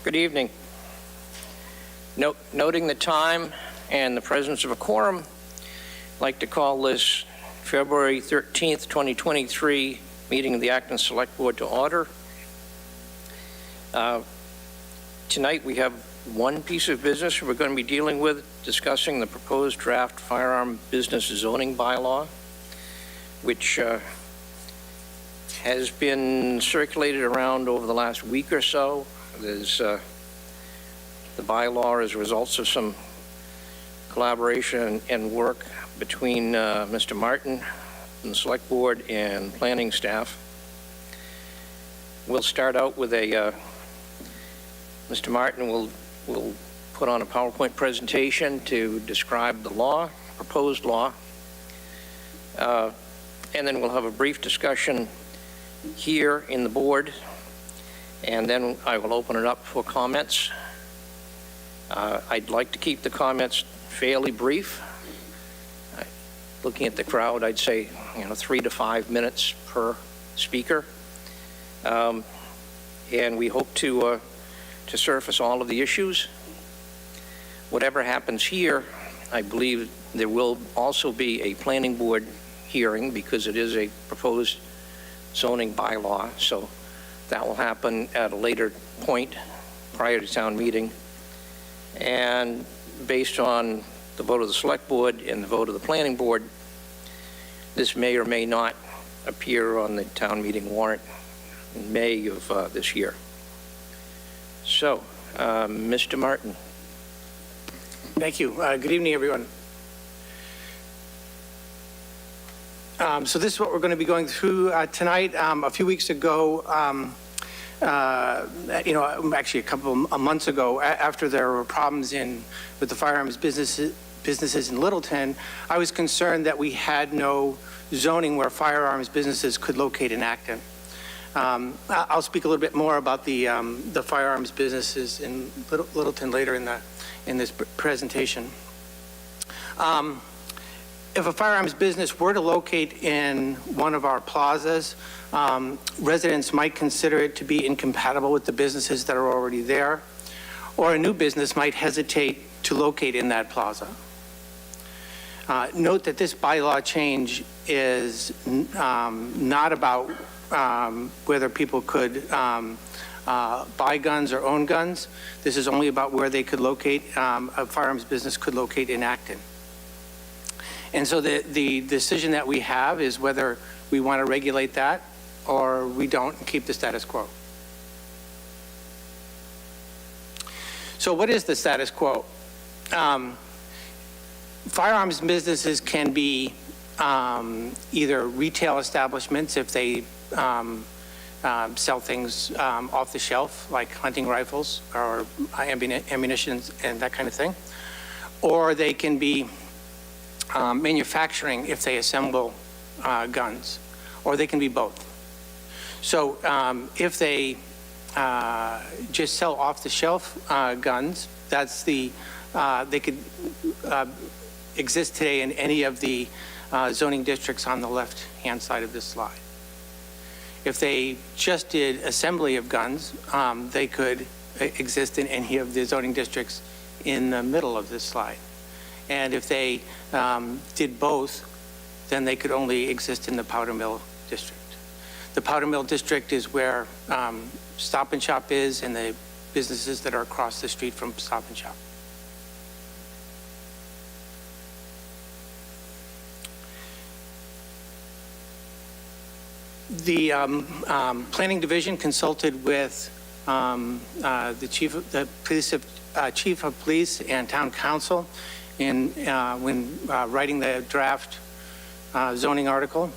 Good evening. Noting the time and the presence of a quorum, I'd like to call this February 13th, 2023 meeting of the Acton Select Board to order. Tonight we have one piece of business we're going to be dealing with, discussing the proposed draft firearm business zoning bylaw, which has been circulated around over the last week or so. There's the bylaw as a result of some collaboration and work between Mr. Martin and the Select Board and planning staff. We'll start out with a Mr. Martin will put on a PowerPoint presentation to describe the law, proposed law, and then we'll have a brief discussion here in the board, and then I will open it up for comments. I'd like to keep the comments fairly brief. Looking at the crowd, I'd say 3 to 5 minutes per speaker, and we hope to surface all of the issues. Whatever happens here, I believe there will also be a planning board hearing because it is a proposed zoning bylaw, so that will happen at a later point prior to town meeting. And based on the vote of the Select Board and the vote of the Planning Board, this may or may not appear on the town meeting warrant in May of this year. So, Mr. Martin. Thank you. Good evening, everyone. So this is what we're going to be going through tonight. A few weeks ago, actually a couple of months ago, after there were problems with the firearms businesses in Littleton, I was concerned that we had no zoning where firearms businesses could locate in Acton. I'll speak a little bit more about the firearms businesses in Littleton later in this presentation. If a firearms business were to locate in one of our plazas, residents might consider it to be incompatible with the businesses that are already there, or a new business might hesitate to locate in that plaza. Note that this bylaw change is not about whether people could buy guns or own guns. This is only about where they could locate, a firearms business could locate in Acton. And so the decision that we have is whether we want to regulate that or we don't and keep the status quo. So what is the status quo? Firearms businesses can be either retail establishments if they sell things off the shelf, like hunting rifles or ammunition and that kind of thing, or they can be manufacturing if they assemble guns, or they can be both. So if they just sell off-the-shelf guns, that's they could exist today in any of the zoning districts on the left-hand side of this slide. If they just did assembly of guns, they could exist in any of the zoning districts in the middle of this slide. And if they did both, then they could only exist in the Powder Mill district. The Powder Mill district is where Stop and Shop is and the businesses that are across the street from Stop and Shop. The Planning Division consulted with the Chief of Police and Town Council when writing the draft zoning article.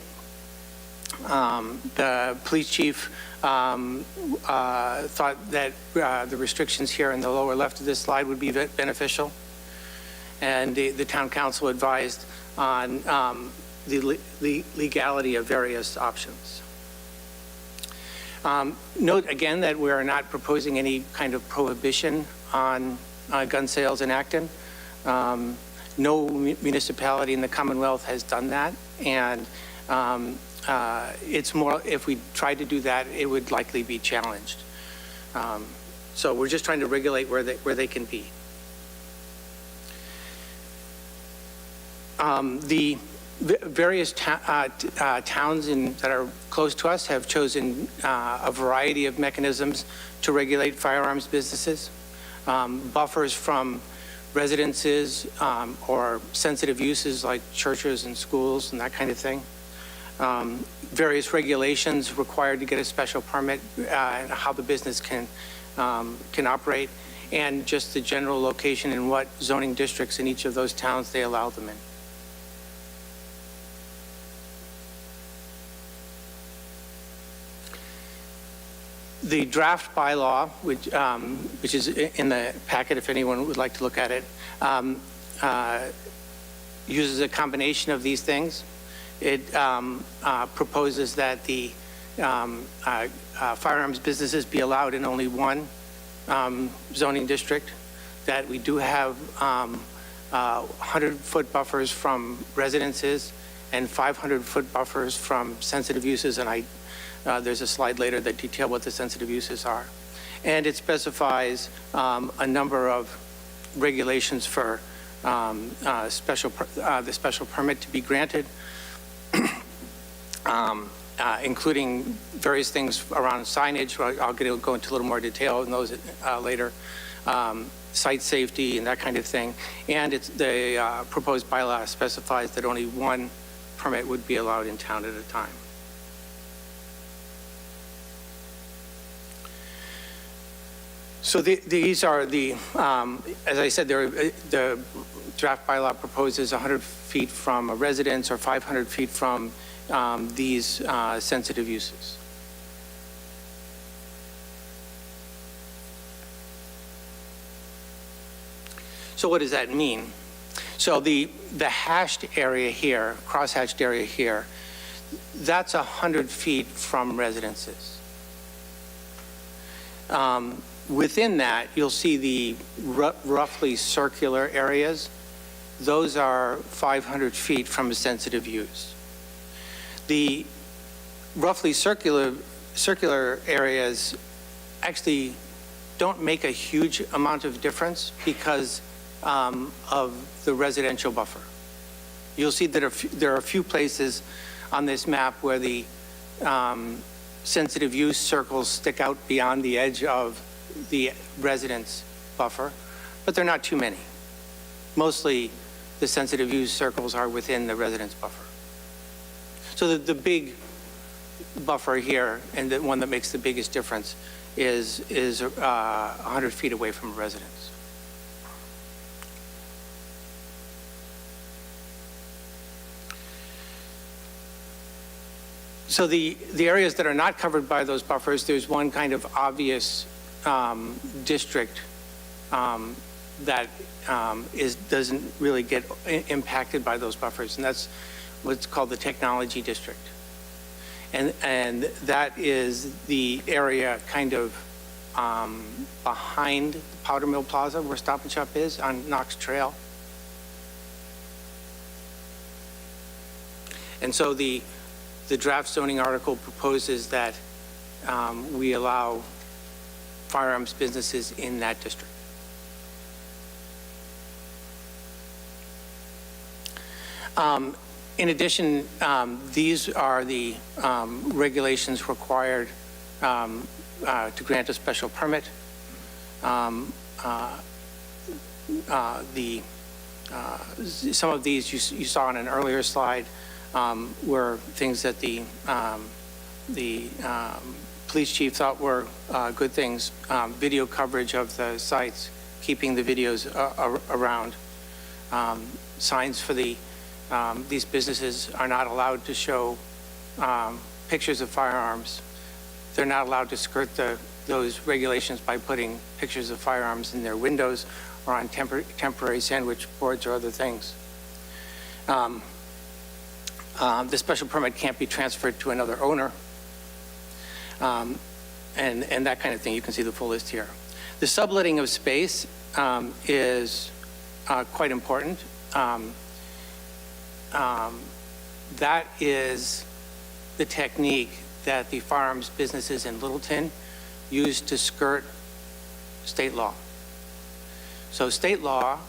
The police chief thought that the restrictions here in the lower left of this slide would be beneficial, and the town council advised on the legality of various options. Note again that we are not proposing any kind of prohibition on gun sales in Acton. No municipality in the Commonwealth has done that, and it's more, if we tried to do that, it would likely be challenged. So we're just trying to regulate where they can be. The various towns that are close to us have chosen a variety of mechanisms to regulate firearms businesses. Buffers from residences or sensitive uses like churches and schools and that kind of thing. Various regulations required to get a special permit and how the business can operate, and just the general location and what zoning districts in each of those towns they allow them in. The draft bylaw, which is in the packet if anyone would like to look at it, uses a combination of these things. It proposes that the firearms businesses be allowed in only one zoning district, that we do have 100-foot buffers from residences and 500-foot buffers from sensitive uses, and there's a slide later that detail what the sensitive uses are. And it specifies a number of regulations for the special permit to be granted, including various things around signage. I'll go into a little more detail in those later, site safety and that kind of thing. And the proposed bylaw specifies that only one permit would be allowed in town at a time. So these are as I said, the draft bylaw proposes 100 feet from a residence or 500 feet from these sensitive uses. So what does that mean? So the hashed area here, cross-hatched area here, that's 100 feet from residences. Within that, you'll see the roughly circular areas. Those are 500 feet from a sensitive use. The roughly circular areas actually don't make a huge amount of difference because of the residential buffer. You'll see that there are a few places on this map where the sensitive use circles stick out beyond the edge of the residence buffer, but they're not too many. Mostly the sensitive use circles are within the residence buffer. So the big buffer here, and the one that makes the biggest difference, is 100 feet away from a residence. So the areas that are not covered by those buffers, there's one kind of obvious district that doesn't really get impacted by those buffers, and that's what's called the technology district. And that is the area kind of behind Powder Mill Plaza where Stop and Shop is on Knox Trail. And so the draft zoning article proposes that we allow firearms businesses in that district. In addition, these are the regulations required to grant a special permit. Some of these you saw on an earlier slide were things that the police chief thought were good things. Video coverage of the sites, keeping the videos around. Signs for these businesses are not allowed to show pictures of firearms. They're not allowed to skirt those regulations by putting pictures of firearms in their windows or on temporary sandwich boards or other things. The special permit can't be transferred to another owner, and that kind of thing. You can see the full list here. The subletting of space is quite important. That is the technique that the firearms businesses in Littleton use to skirt state law. So state law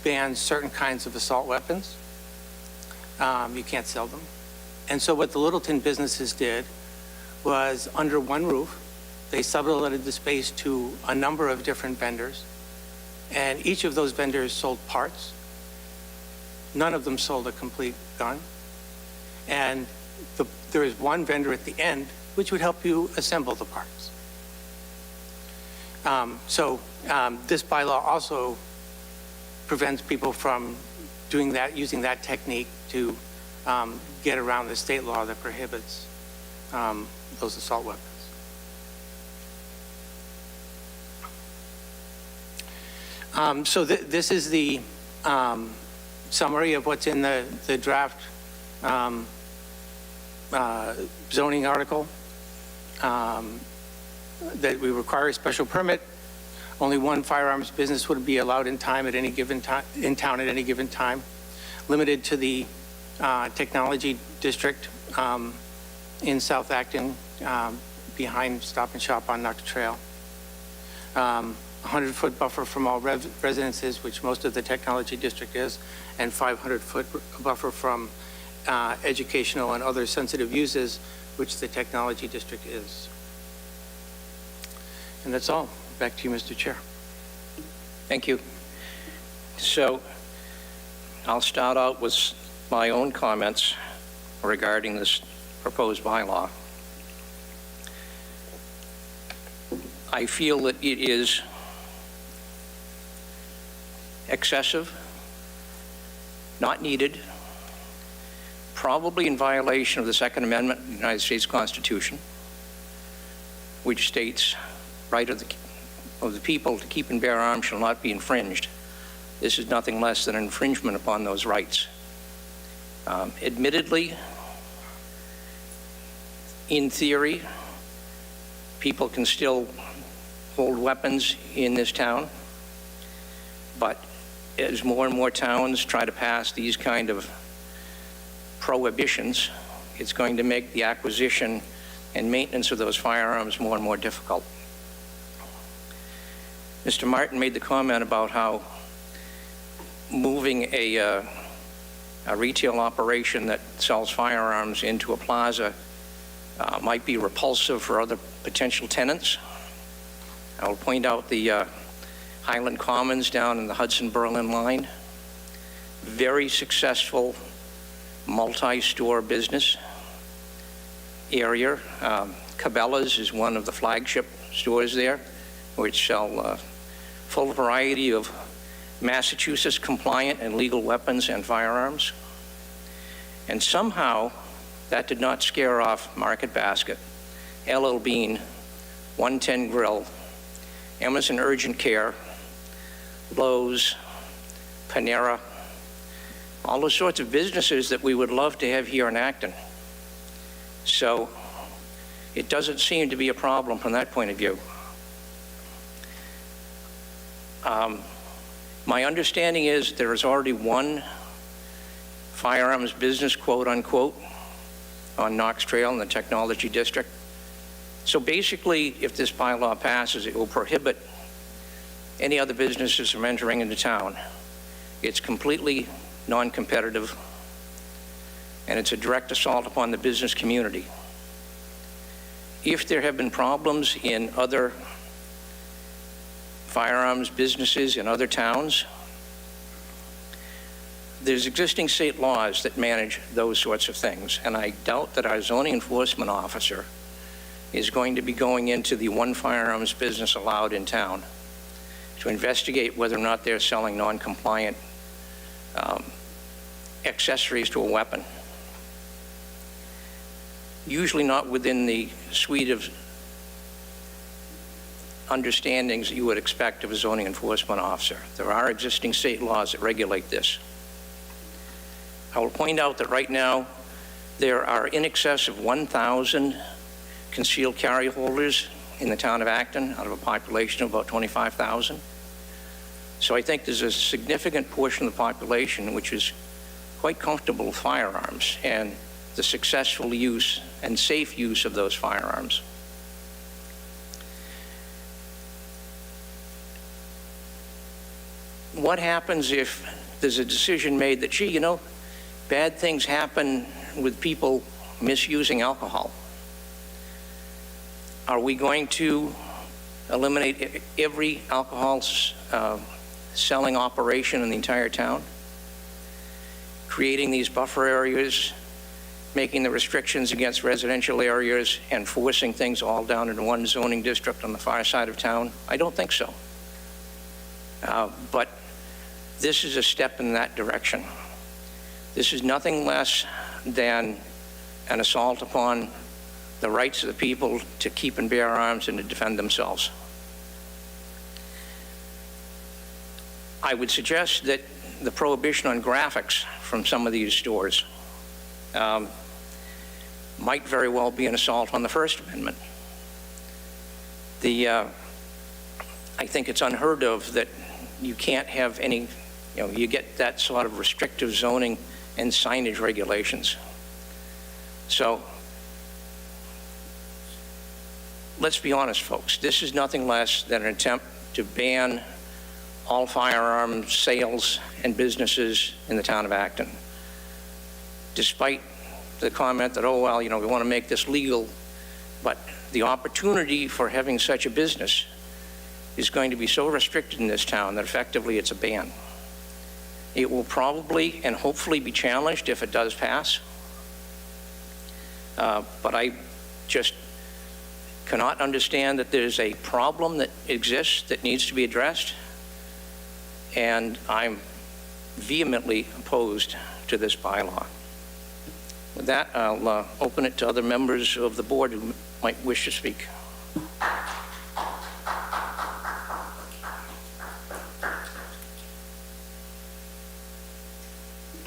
bans certain kinds of assault weapons. You can't sell them. And so what the Littleton businesses did was, under one roof, they subletted the space to a number of different vendors, and each of those vendors sold parts. None of them sold a complete gun. And there is one vendor at the end which would help you assemble the parts. This bylaw also prevents people from doing that, using that technique to get around the state law that prohibits those assault weapons. This is the summary of what's in the draft zoning article, that we require a special permit. Only one firearms business would be allowed in town at any given time, limited to the technology district in South Acton, behind Stop and Shop on Knox Trail. 100-foot buffer from all residences, which most of the technology district is, and 500-foot buffer from educational and other sensitive uses, which the technology district is. And that's all. Back to you, Mr. Chair. Thank you. So I'll start out with my own comments regarding this proposed bylaw. I feel that it is excessive, not needed, probably in violation of the Second Amendment of the United States Constitution, which states right of the people to keep and bear arms shall not be infringed. This is nothing less than an infringement upon those rights. Admittedly, in theory, people can still hold weapons in this town, but as more and more towns try to pass these kind of prohibitions, it's going to make the acquisition and maintenance of those firearms more and more difficult. Mr. Martin made the comment about how moving a retail operation that sells firearms into a plaza might be repulsive for other potential tenants. I will point out the Highland Commons down in the Hudson-Berlin line. Very successful multi-store business area. Cabela's is one of the flagship stores there, which sell full variety of Massachusetts compliant and legal weapons and firearms. And somehow that did not scare off Market Basket, LL Bean, 110 Grill, Emerson Urgent Care, Lowe's, Panera, all those sorts of businesses that we would love to have here in Acton. So it doesn't seem to be a problem from that point of view. My understanding is there is already one firearms business, quote unquote, on Knox Trail in the Technology District. So basically, if this bylaw passes, it will prohibit any other businesses from entering into town. It's completely non-competitive, and it's a direct assault upon the business community. If there have been problems in other firearms businesses in other towns, there's existing state laws that manage those sorts of things, and I doubt that our zoning enforcement officer is going to be going into the one firearms business allowed in town to investigate whether or not they're selling non-compliant accessories to a weapon. Usually not within the suite of understandings that you would expect of a zoning enforcement officer. There are existing state laws that regulate this. I will point out that right now there are in excess of 1,000 concealed carry holders in the town of Acton out of a population of about 25,000. So I think there's a significant portion of the population which is quite comfortable with firearms and the successful use and safe use of those firearms. what happens if there's a decision made that, gee, you know, bad things happen with people misusing alcohol? Are we going to eliminate every alcohol selling operation in the entire town? Creating these buffer areas, making the restrictions against residential areas, and forcing things all down into one zoning district on the far side of town? I don't think so. But this is a step in that direction. This is nothing less than an assault upon the rights of the people to keep and bear arms and to defend themselves. I would suggest that the prohibition on graphics from some of these stores might very well be an assault on the First Amendment. I think it's unheard of that you can't have any, you get that sort of restrictive zoning and signage regulations. So let's be honest, folks. This is nothing less than an attempt to ban all firearm sales and businesses in the town of Acton. Despite the comment that, oh, well, we want to make this legal, but the opportunity for having such a business is going to be so restricted in this town that effectively it's a ban. It will probably and hopefully be challenged if it does pass. But I just cannot understand that there's a problem that exists that needs to be addressed. And I'm vehemently opposed to this bylaw. With that, I'll open it to other members of the board who might wish to speak.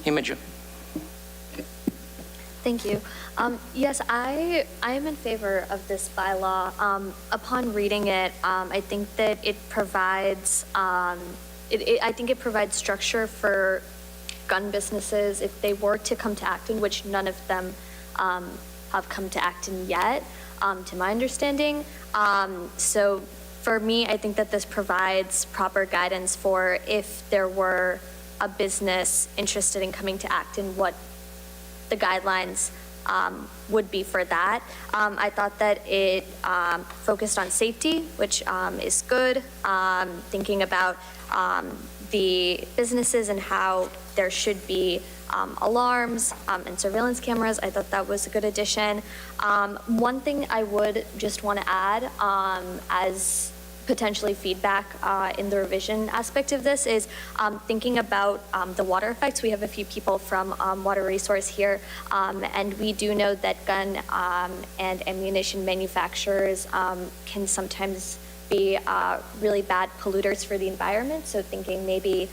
Imogen. Thank you. Yes, I am in favor of this bylaw. Upon reading it, I think that it provides I think it provides structure for gun businesses if they were to come to Acton, which none of them have come to Acton yet, to my understanding. So for me, I think that this provides proper guidance for if there were a business interested in coming to Acton, what the guidelines would be for that. I thought that it focused on safety, which is good. Thinking about the businesses and how there should be alarms and surveillance cameras. I thought that was a good addition. One thing I would just want to add as potentially feedback in the revision aspect of this is thinking about the water effects. We have a few people from Water Resource here, and we do know that gun and ammunition manufacturers can sometimes be really bad polluters for the environment. So thinking maybe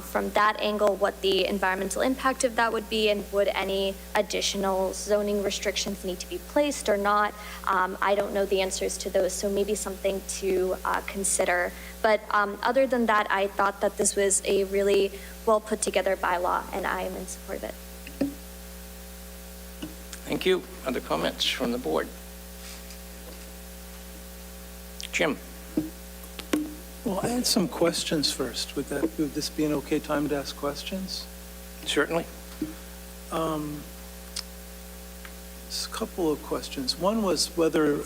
from that angle, what the environmental impact of that would be, and would any additional zoning restrictions need to be placed or not? I don't know the answers to those, so maybe something to consider. But other than that, I thought that this was a really well put together bylaw, and I am in support of it. Thank you. Other comments from the board? Jim. Well, I had some questions first. Would this be an okay time to ask questions? Certainly. Just a couple of questions. One was whether,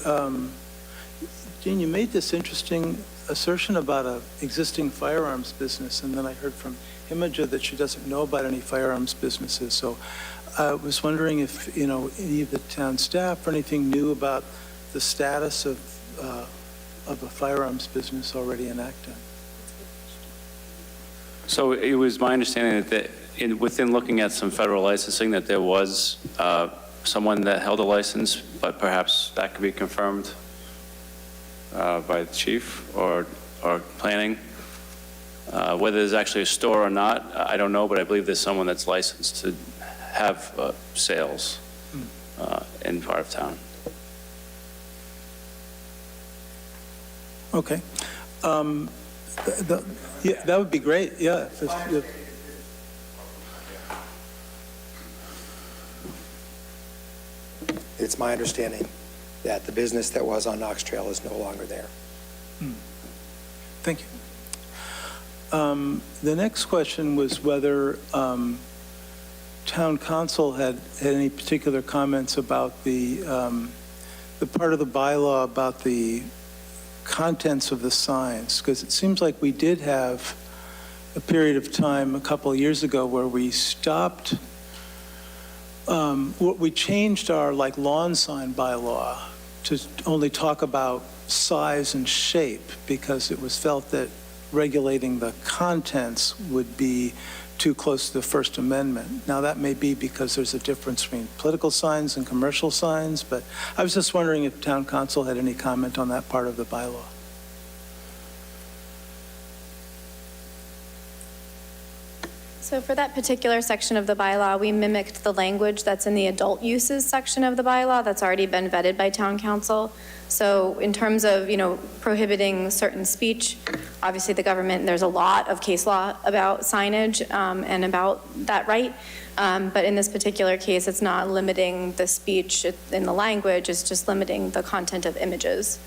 Jean, you made this interesting assertion about an existing firearms business, and then I heard from Imogen that she doesn't know about any firearms businesses. So I was wondering if, any of the town staff or anything knew about the status of a firearms business already in Acton. So it was my understanding that within looking at some federal licensing that there was someone that held a license, but perhaps that could be confirmed by the chief or planning. Whether there's actually a store or not, I don't know, but I believe there's someone that's licensed to have sales in part of town. Okay. Yeah, that would be great. Yeah. It's my understanding that the business that was on Knox Trail is no longer there. Thank you. The next question was whether town council had any particular comments about the part of the bylaw about the contents of the signs, because it seems like we did have a period of time a couple of years ago where we stopped, we changed our like lawn sign bylaw to only talk about size and shape, because it was felt that regulating the contents would be too close to the First Amendment. Now, that may be because there's a difference between political signs and commercial signs, but I was just wondering if town council had any comment on that part of the bylaw. So for that particular section of the bylaw, we mimicked the language that's in the adult uses section of the bylaw that's already been vetted by town council. So in terms of, prohibiting certain speech, obviously the government, there's a lot of case law about signage and about that right. But in this particular case, it's not limiting the speech in the language, it's just limiting the content of images.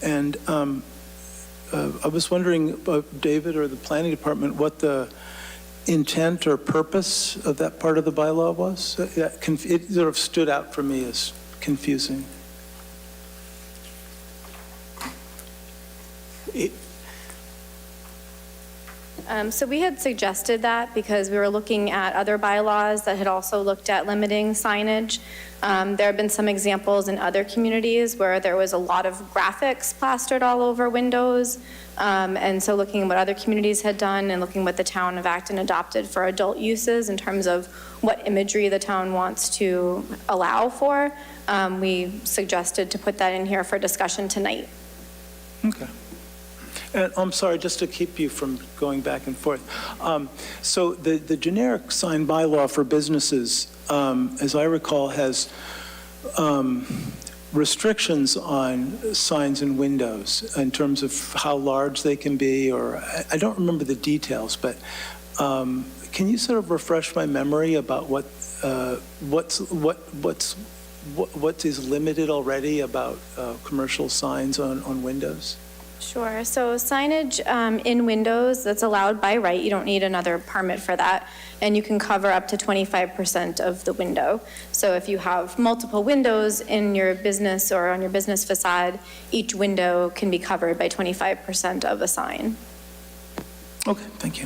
And I was wondering, David or the planning department, what the intent or purpose of that part of the bylaw was? It sort of stood out for me as confusing. So we had suggested that because we were looking at other bylaws that had also looked at limiting signage. There have been some examples in other communities where there was a lot of graphics plastered all over windows. And so looking at what other communities had done and looking what the town of Acton adopted for adult uses in terms of what imagery the town wants to allow for, we suggested to put that in here for discussion tonight. Okay. And I'm sorry, just to keep you from going back and forth. So the generic sign bylaw for businesses, as I recall, has restrictions on signs and windows in terms of how large they can be, or I don't remember the details, but can you sort of refresh my memory about what is limited already about commercial signs on windows? Sure. So signage in windows, that's allowed by right. You don't need another permit for that. And you can cover up to 25% of the window. So if you have multiple windows in your business or on your business facade, each window can be covered by 25% of a sign. Okay, thank you.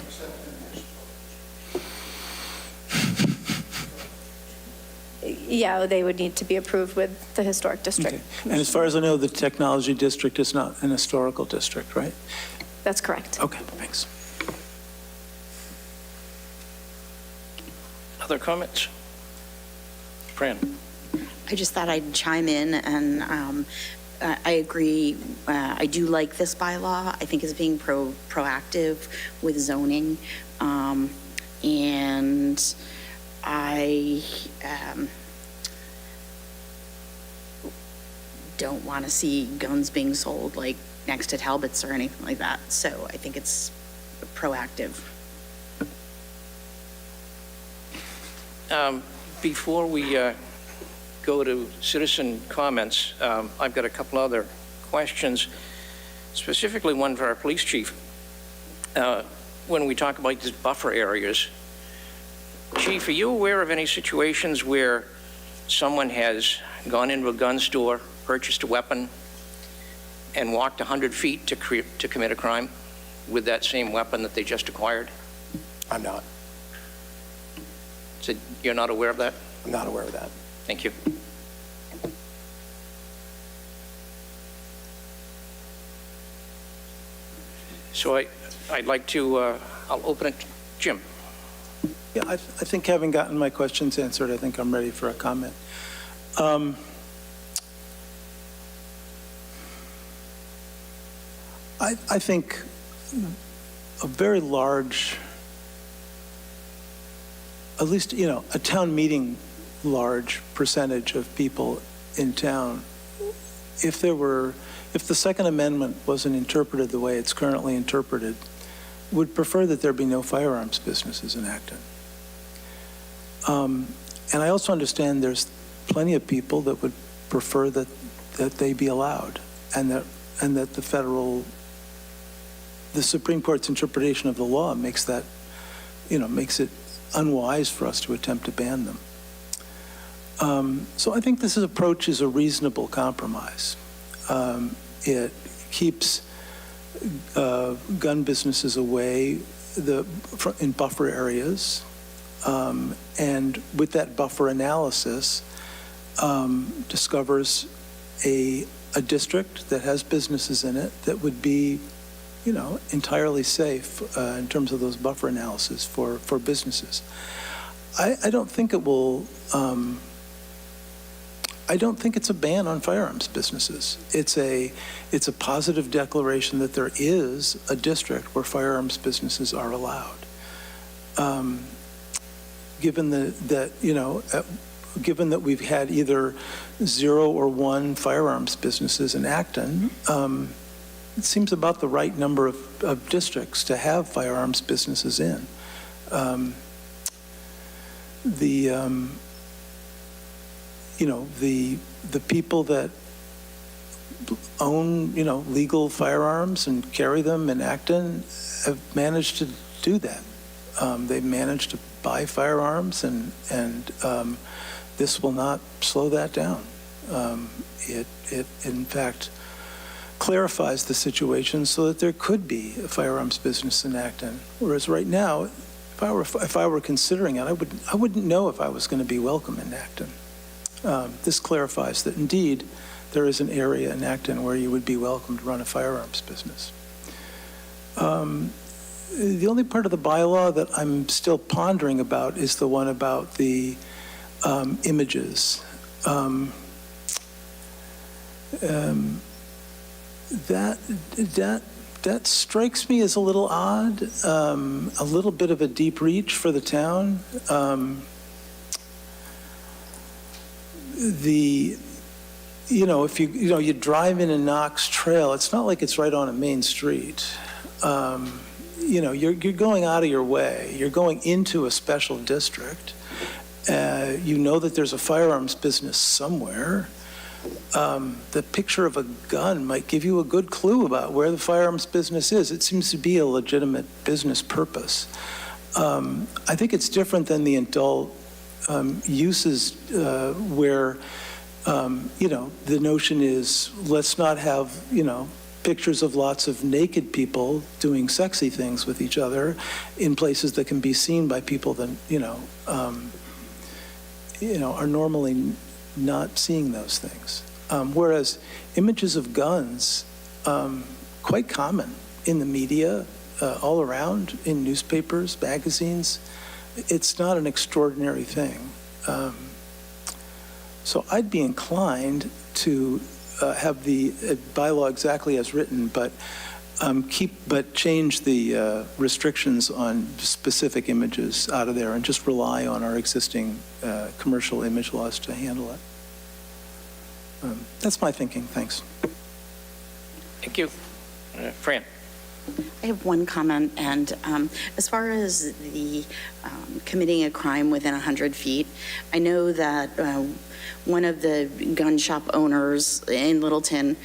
Yeah, they would need to be approved with the historic district. Okay. And as far as I know, the technology district is not an historical district, right? That's correct. Okay, thanks. Other comments? Fran? I just thought I'd chime in, and I agree. I do like this bylaw. I think it's being proactive with zoning, and I don't want to see guns being sold like next to Talbot's or anything like that. So I think it's proactive. Before we go to citizen comments, I've got a couple other questions, specifically one for our police chief. When we talk about these buffer areas, Chief, are you aware of any situations where someone has gone into a gun store, purchased a weapon, and walked 100 feet to commit a crime with that same weapon that they just acquired? I'm not. So you're not aware of that? I'm not aware of that. Thank you. So I'd like to, I'll open it. Jim. Yeah, I think having gotten my questions answered, I think I'm ready for a comment. I think a very large, at least, a town meeting large percentage of people in town, if the Second Amendment wasn't interpreted the way it's currently interpreted, would prefer that there be no firearms businesses in Acton. And I also understand there's plenty of people that would prefer that they be allowed, and that the federal the Supreme Court's interpretation of the law makes that, makes it unwise for us to attempt to ban them. So I think this approach is a reasonable compromise. It keeps gun businesses away in buffer areas, and with that buffer analysis, discovers a district that has businesses in it that would be, entirely safe in terms of those buffer analysis for businesses. I don't think it will. I don't think it's a ban on firearms businesses. It's a positive declaration that there is a district where firearms businesses are allowed. Given that we've had either 0 or 1 firearms businesses in Acton, it seems about the right number of districts to have firearms businesses in. The people that own, legal firearms and carry them in Acton have managed to do that. They've managed to buy firearms, and this will not slow that down. It in fact clarifies the situation so that there could be a firearms business in Acton. Whereas right now, if I were considering it, I wouldn't know if I was going to be welcome in Acton. This clarifies that indeed there is an area in Acton where you would be welcome to run a firearms business. The only part of the bylaw that I'm still pondering about is the one about the images. That strikes me as a little odd, a little bit of a deep reach for the town. If you drive in a Knox Trail, it's not like it's right on a main street. You're going out of your way. You're going into a special district. You know that there's a firearms business somewhere. The picture of a gun might give you a good clue about where the firearms business is. It seems to be a legitimate business purpose. I think it's different than the adult uses where, the notion is let's not have, pictures of lots of naked people doing sexy things with each other in places that can be seen by people that, are normally not seeing those things. Whereas images of guns, quite common in the media, all around, in newspapers, magazines. It's not an extraordinary thing. So I'd be inclined to have the bylaw exactly as written, but change the restrictions on specific images out of there and just rely on our existing commercial image laws to handle it. That's my thinking. Thanks. Thank you. Fran. I have one comment, and as far as the committing a crime within 100 feet, I know that one of the gun shop owners in Littleton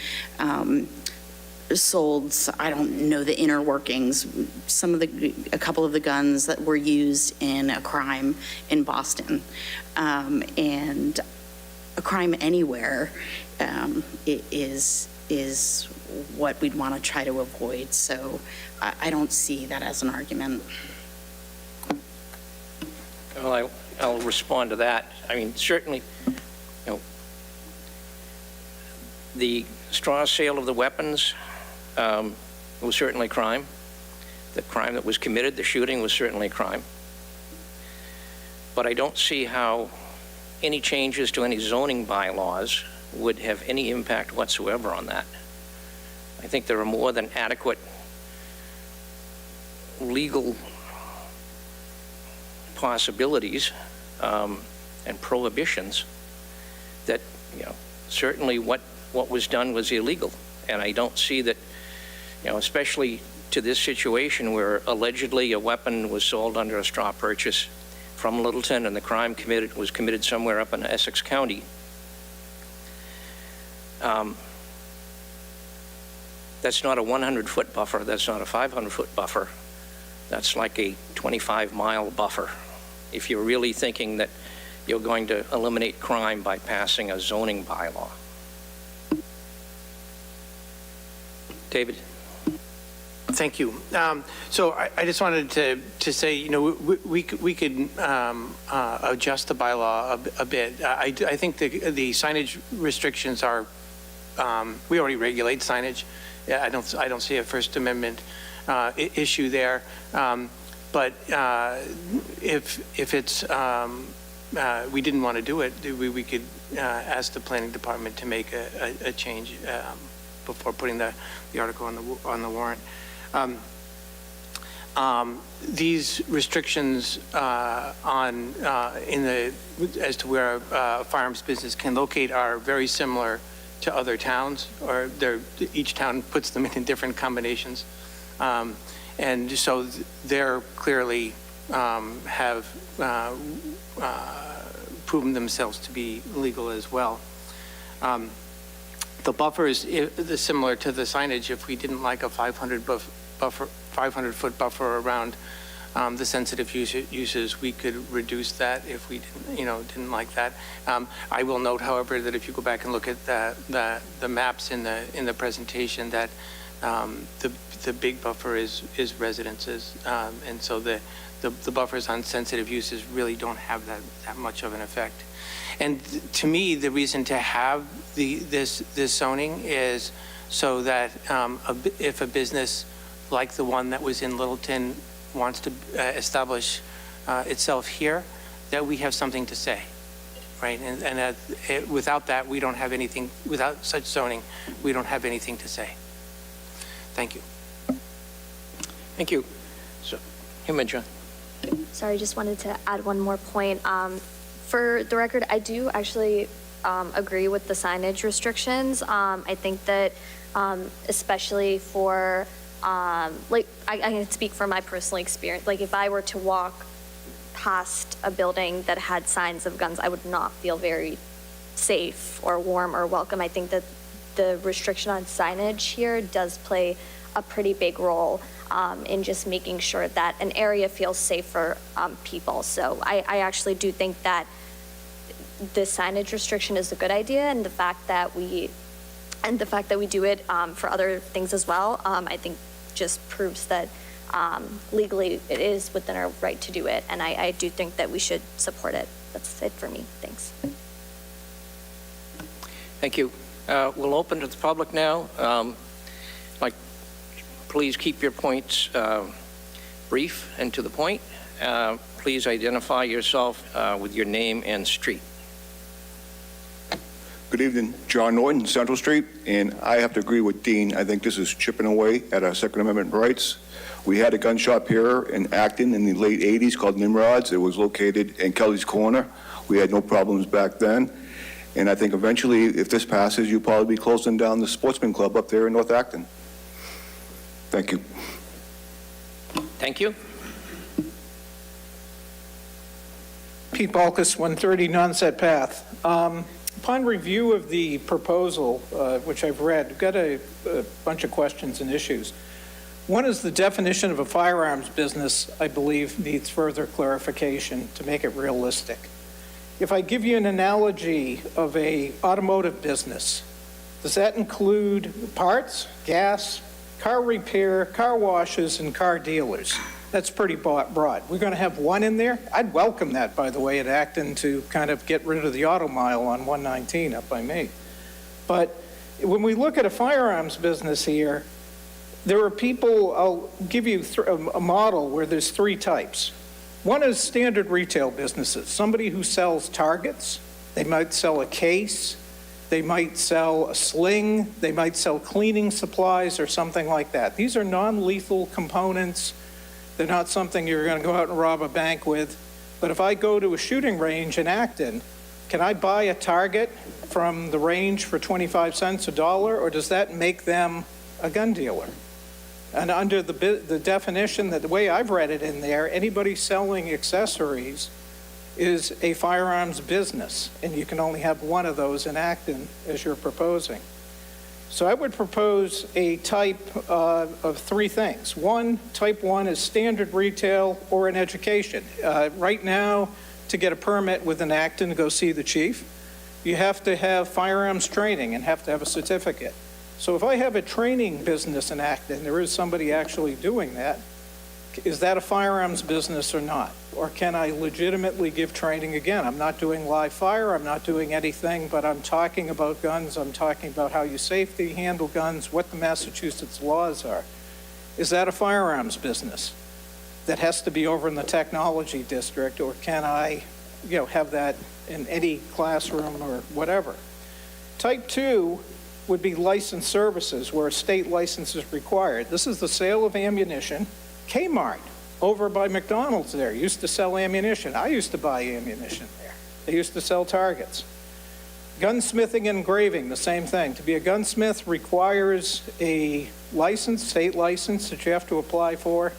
sold, I don't know the inner workings, a couple of the guns that were used in a crime in Boston, and a crime anywhere is what we'd want to try to avoid. So I don't see that as an argument. Well, I'll respond to that. I mean, certainly, the straw sale of the weapons was certainly crime. The crime that was committed, the shooting, was certainly a crime. But I don't see how any changes to any zoning bylaws would have any impact whatsoever on that. I think there are more than adequate legal possibilities and prohibitions that, certainly what was done was illegal. And I don't see that, especially to this situation where allegedly a weapon was sold under a straw purchase from Littleton and the crime was committed somewhere up in Essex That's not a 100-foot buffer, that's not a 500-foot buffer. That's like a 25-mile buffer. If you're really thinking that you're going to eliminate crime by passing a zoning bylaw. David? Thank you. So I just wanted to say, you know, we could adjust the bylaw a bit. I think the signage restrictions are, we already regulate signage. Yeah, I don't see a First Amendment issue there. But if it's, we didn't want to do it, we could ask the planning department to make a change before putting the article on the warrant. These restrictions as to where a firearms business can locate are very similar to other towns, or each town puts them in different combinations. And so they're clearly have proven themselves to be legal as well. The buffer is similar to the signage. If we didn't like a 500-foot buffer around the sensitive uses, we could reduce that if we didn't like that. I will note, however, that if you go back and look at the maps in the presentation, that the big buffer is residences, and so the buffers on sensitive uses really don't have that much of an effect. And to me, the reason to have this zoning is so that if a business like the one that was in Littleton wants to establish itself here, that we have something to say, right? And without that, we don't have anything. Without such zoning, we don't have anything to say. Thank you. Thank you. So, John. Sorry, just wanted to add one more point. For the record, I do actually agree with the signage restrictions. I think that especially for, like, I can speak from my personal experience. Like, if I were to walk past a building that had signs of guns, I would not feel very safe or warm or welcome. I think that the restriction on signage here does play a pretty big role in just making sure that an area feels safe for people. So I actually do think that the signage restriction is a good idea, and the fact that we do it for other things as well, I think just proves that legally it is within our right to do it, and I do think that we should support it. That's it for me. Thanks. Thank you. We'll open to the public now. Please keep your points brief and to the point. Please identify yourself with your name and street. Good evening, John Norton, Central Street, and I have to agree with Dean. I think this is chipping away at our Second Amendment rights. We had a gun shop here in Acton in the late 80s called Nimrod's. It was located in Kelly's Corner. We had no problems back then. And I think eventually, if this passes, you'll probably be closing down the Sportsman Club up there in North Acton. Thank you. Thank you. Pete Balkus, 130 Nonset Path. Upon review of the proposal, which I've read, I've got a bunch of questions and issues. One is the definition of a firearms business, I believe, needs further clarification to make it realistic. If I give you an analogy of a automotive business, does that include parts, gas, car repair, car washes, and car dealers? That's pretty broad. We're going to have one in there. I'd welcome that, by the way, at Acton to kind of get rid of the auto mile on 119 up by me. But when we look at a firearms business here, there are people, I'll give you a model where there's three types. One is standard retail businesses, somebody who sells targets. They might sell a case. They might sell a sling. They might sell cleaning supplies or something like that. These are non-lethal components. They're not something you're going to go out and rob a bank with. But if I go to a shooting range in Acton, can I buy a target from the range for 25 cents, $1, or does that make them a gun dealer? And under the definition, that the way I've read it in there, anybody selling accessories is a firearms business, and you can only have one of those in Acton as you're proposing. So I would propose a type of three things. One, type 1 is standard retail or an education. Right now, to get a permit with an Acton to go see the chief, you have to have firearms training and have to have a certificate. So if I have a training business in Acton, there is somebody actually doing that, is that a firearms business or not? Or can I legitimately give training again? I'm not doing live fire, I'm not doing anything, but I'm talking about guns, I'm talking about how you safety handle guns, what the Massachusetts laws are. Is that a firearms business that has to be over in the technology district, or can I, have that in any classroom or whatever? Type 2 would be licensed services where a state license is required. This is the sale of ammunition. Kmart, over by McDonald's there, used to sell ammunition. I used to buy ammunition there. They used to sell targets. Gunsmithing and engraving, the same thing. To be a gunsmith requires a license, state license that you have to apply for.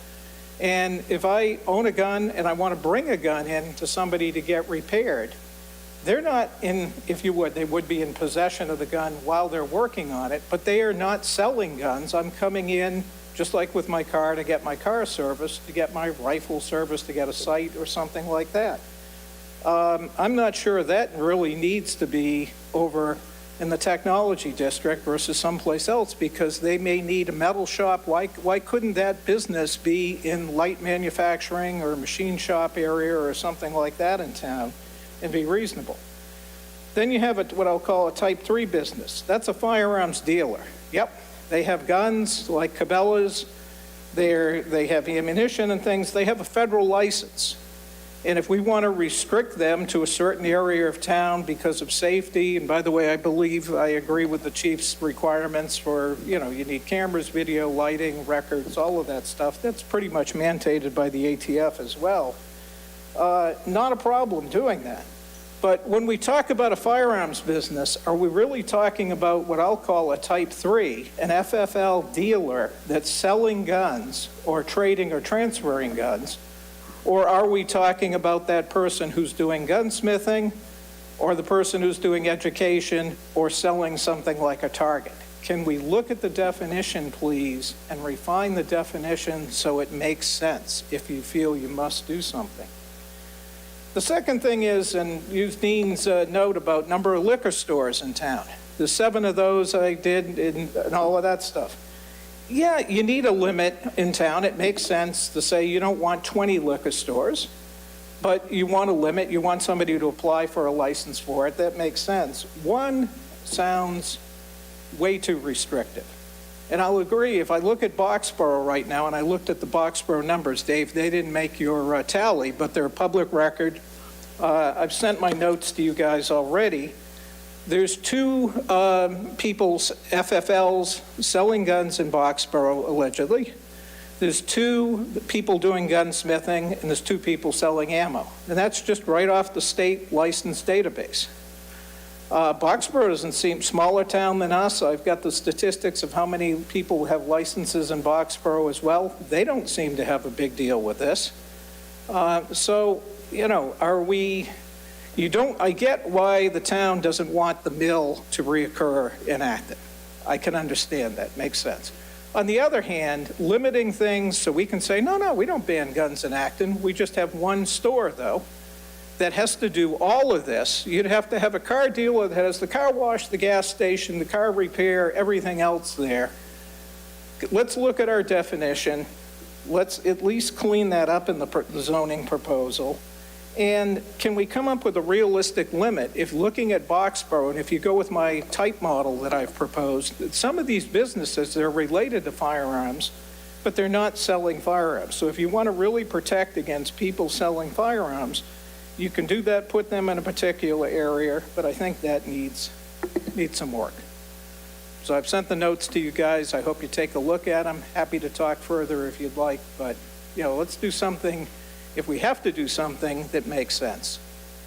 And if I own a gun and I want to bring a gun in to somebody to get repaired, they're not in, if you would, they would be in possession of the gun while they're working on it, but they are not selling guns. I'm coming in, just like with my car, to get my car serviced, to get my rifle serviced, to get a sight or something like that. I'm not sure that really needs to be over in the technology district versus someplace else, because they may need a metal shop. Why couldn't that business be in light manufacturing or machine shop area or something like that in town and be reasonable? Then you have what I'll call a type 3 business. That's a firearms dealer. Yep. They have guns like Cabela's, they have ammunition and things. They have a federal license. And if we want to restrict them to a certain area of town because of safety, and by the way, I agree with the chief's requirements for, you need cameras, video, lighting, records, all of that stuff. That's pretty much mandated by the ATF as well. Not a problem doing that. But when we talk about a firearms business, are we really talking about what I'll call a type 3, an FFL dealer that's selling guns or trading or transferring guns? Or are we talking about that person who's doing gunsmithing, or the person who's doing education, or selling something like a target? Can we look at the definition, please, and refine the definition so it makes sense if you feel you must do something? The second thing is, and use Dean's note about number of liquor stores in town. The 7 of those I did and all of that stuff. Yeah, you need a limit in town. It makes sense to say you don't want 20 liquor stores, but you want a limit. You want somebody to apply for a license for it. That makes sense. 1 sounds way too restrictive. And I'll agree, if I look at Boxborough right now, and I looked at the Boxborough numbers, Dave, they didn't make your tally, but they're a public record. I've sent my notes to you guys already. There's 2 people's FFLs selling guns in Boxborough, allegedly. There's 2 people doing gunsmithing, and there's 2 people selling ammo. And that's just right off the state license database. Boxborough doesn't seem smaller town than us. I've got the statistics of how many people have licenses in Boxborough as well. They don't seem to have a big deal with this. So, I get why the town doesn't want the mill to reoccur in Acton. I can understand that, makes sense. On the other hand, limiting things so we can say, no, we don't ban guns in Acton. We just have 1 store, though, that has to do all of this. You'd have to have a car dealer that has the car wash, the gas station, the car repair, everything else there. Let's look at our definition. Let's at least clean that up in the zoning proposal. And can we come up with a realistic limit? If looking at Boxborough, and if you go with my type model that I've proposed, some of these businesses, they're related to firearms, but they're not selling firearms. So if you want to really protect against people selling firearms, you can do that, put them in a particular area, but I think that needs some work. So I've sent the notes to you guys. I hope you take a look at them. Happy to talk further if you'd like, but let's do something, if we have to do something, that makes sense.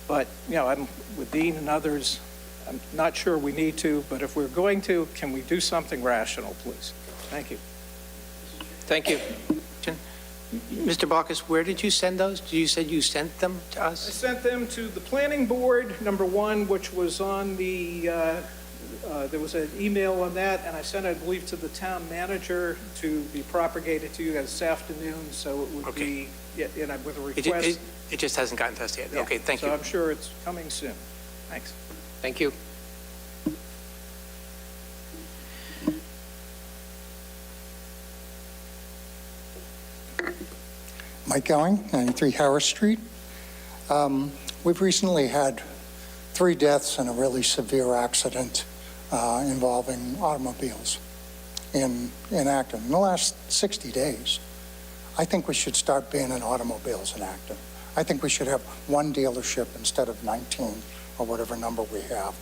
But I'm with Dean and others. I'm not sure we need to, but if we're going to, can we do something rational, please? Thank you. Thank you. Mr. Baucus, where did you send those? You said you sent them to I us? sent them to the planning board, number 1, which was on the there was an email on that, and I sent, I believe, to the town manager to be propagated to you guys this afternoon, so it would Okay. be, with a It ju- request. it just hasn't gotten to us yet. Yeah. Okay, thank So you. I'm sure it's coming soon. Thanks. Thank you. Mike Gowing, 93 Harris Street. We've recently had 3 deaths in a really severe accident involving automobiles in Acton in the last 60 days. I think we should start banning automobiles in Acton. I think we should have 1 dealership instead of 19 or whatever number we have.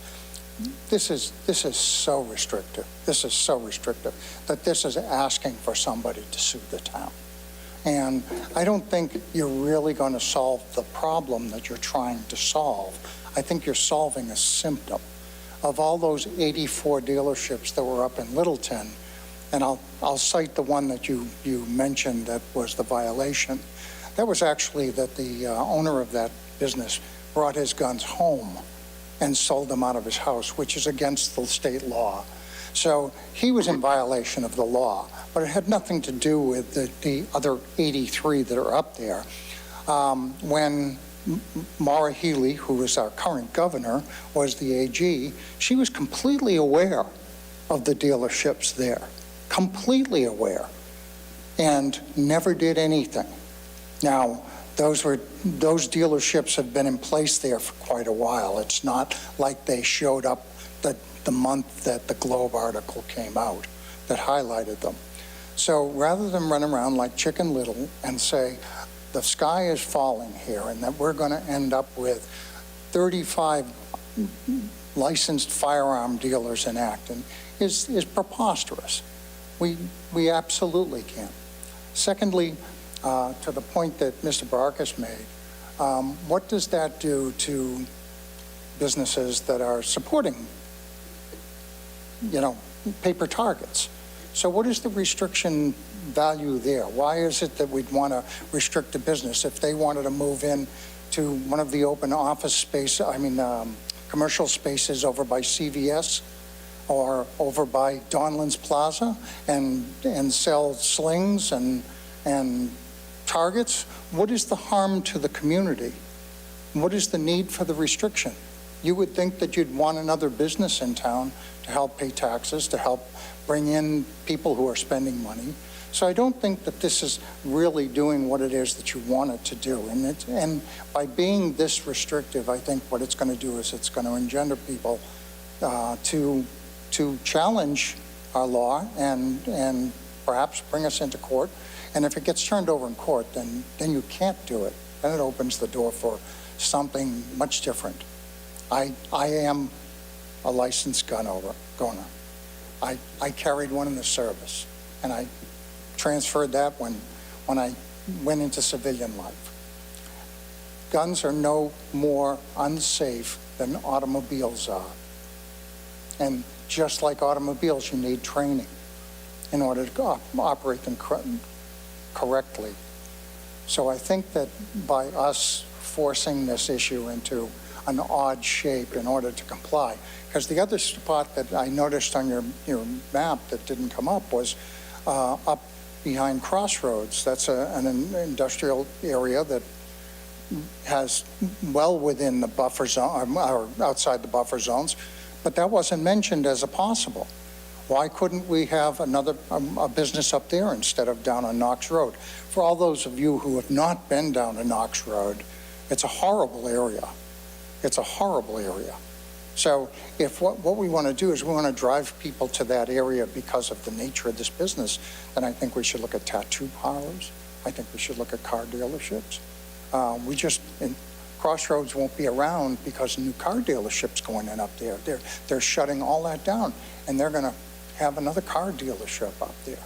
This is so restrictive. This is so restrictive that this is asking for somebody to sue the town. And I don't think you're really going to solve the problem that you're trying to solve. I think you're solving a symptom. Of all those 84 dealerships that were up in Littleton, and I'll cite the one that you mentioned that was the violation. That was actually that the owner of that business brought his guns home and sold them out of his house, which is against the state law. So he was in violation of the law, but it had nothing to do with the other 83 that are up there. When Maura Healey, who is our current governor, was the AG, she was completely aware of the dealerships there, completely aware, and never did anything. Now, those dealerships have been in place there for quite a while. It's not like they showed up the month that the Globe article came out that highlighted them. So rather than run around like Chicken Little and say, the sky is falling here and that we're going to end up with 35 licensed firearm dealers in Acton is preposterous. We absolutely can't. Secondly, to the point that Mr. Barkas made, what does that do to businesses that are supporting, paper targets? So what is the restriction value there? Why is it that we'd want to restrict a business if they wanted to move in to one of the open office space, commercial spaces over by CVS or over by Donlands Plaza and sell slings and targets? What is the harm to the community? What is the need for the restriction? You would think that you'd want another business in town to help pay taxes, to help bring in people who are spending money. So I don't think that this is really doing what it is that you want it to do. And by being this restrictive, I think what it's going to do is it's going to engender people to challenge our law and perhaps bring us into court. And if it gets turned over in court, then you can't do it. Then it opens the door for something much different. I am a licensed gun owner. I carried one in the service, and I transferred that when I went into civilian life. Guns are no more unsafe than automobiles are. And just like automobiles, you need training in order to operate them correctly. So I think that by us forcing this issue into an odd shape in order to comply, because the other spot that I noticed on your map that didn't come up was up behind Crossroads. That's an industrial area that has well within the buffer zone, or outside the buffer zones, but that wasn't mentioned as a possible. Why couldn't we have a business up there instead of down on Knox Road? For all those of you who have not been down to Knox Road, it's a horrible area. It's a horrible area. So if what we want to do is we want to drive people to that area because of the nature of this business, then I think we should look at tattoo parlors. I think we should look at car dealerships. Crossroads won't be around because new car dealerships going in up there. They're shutting all that down, and they're going to have another car dealership up there.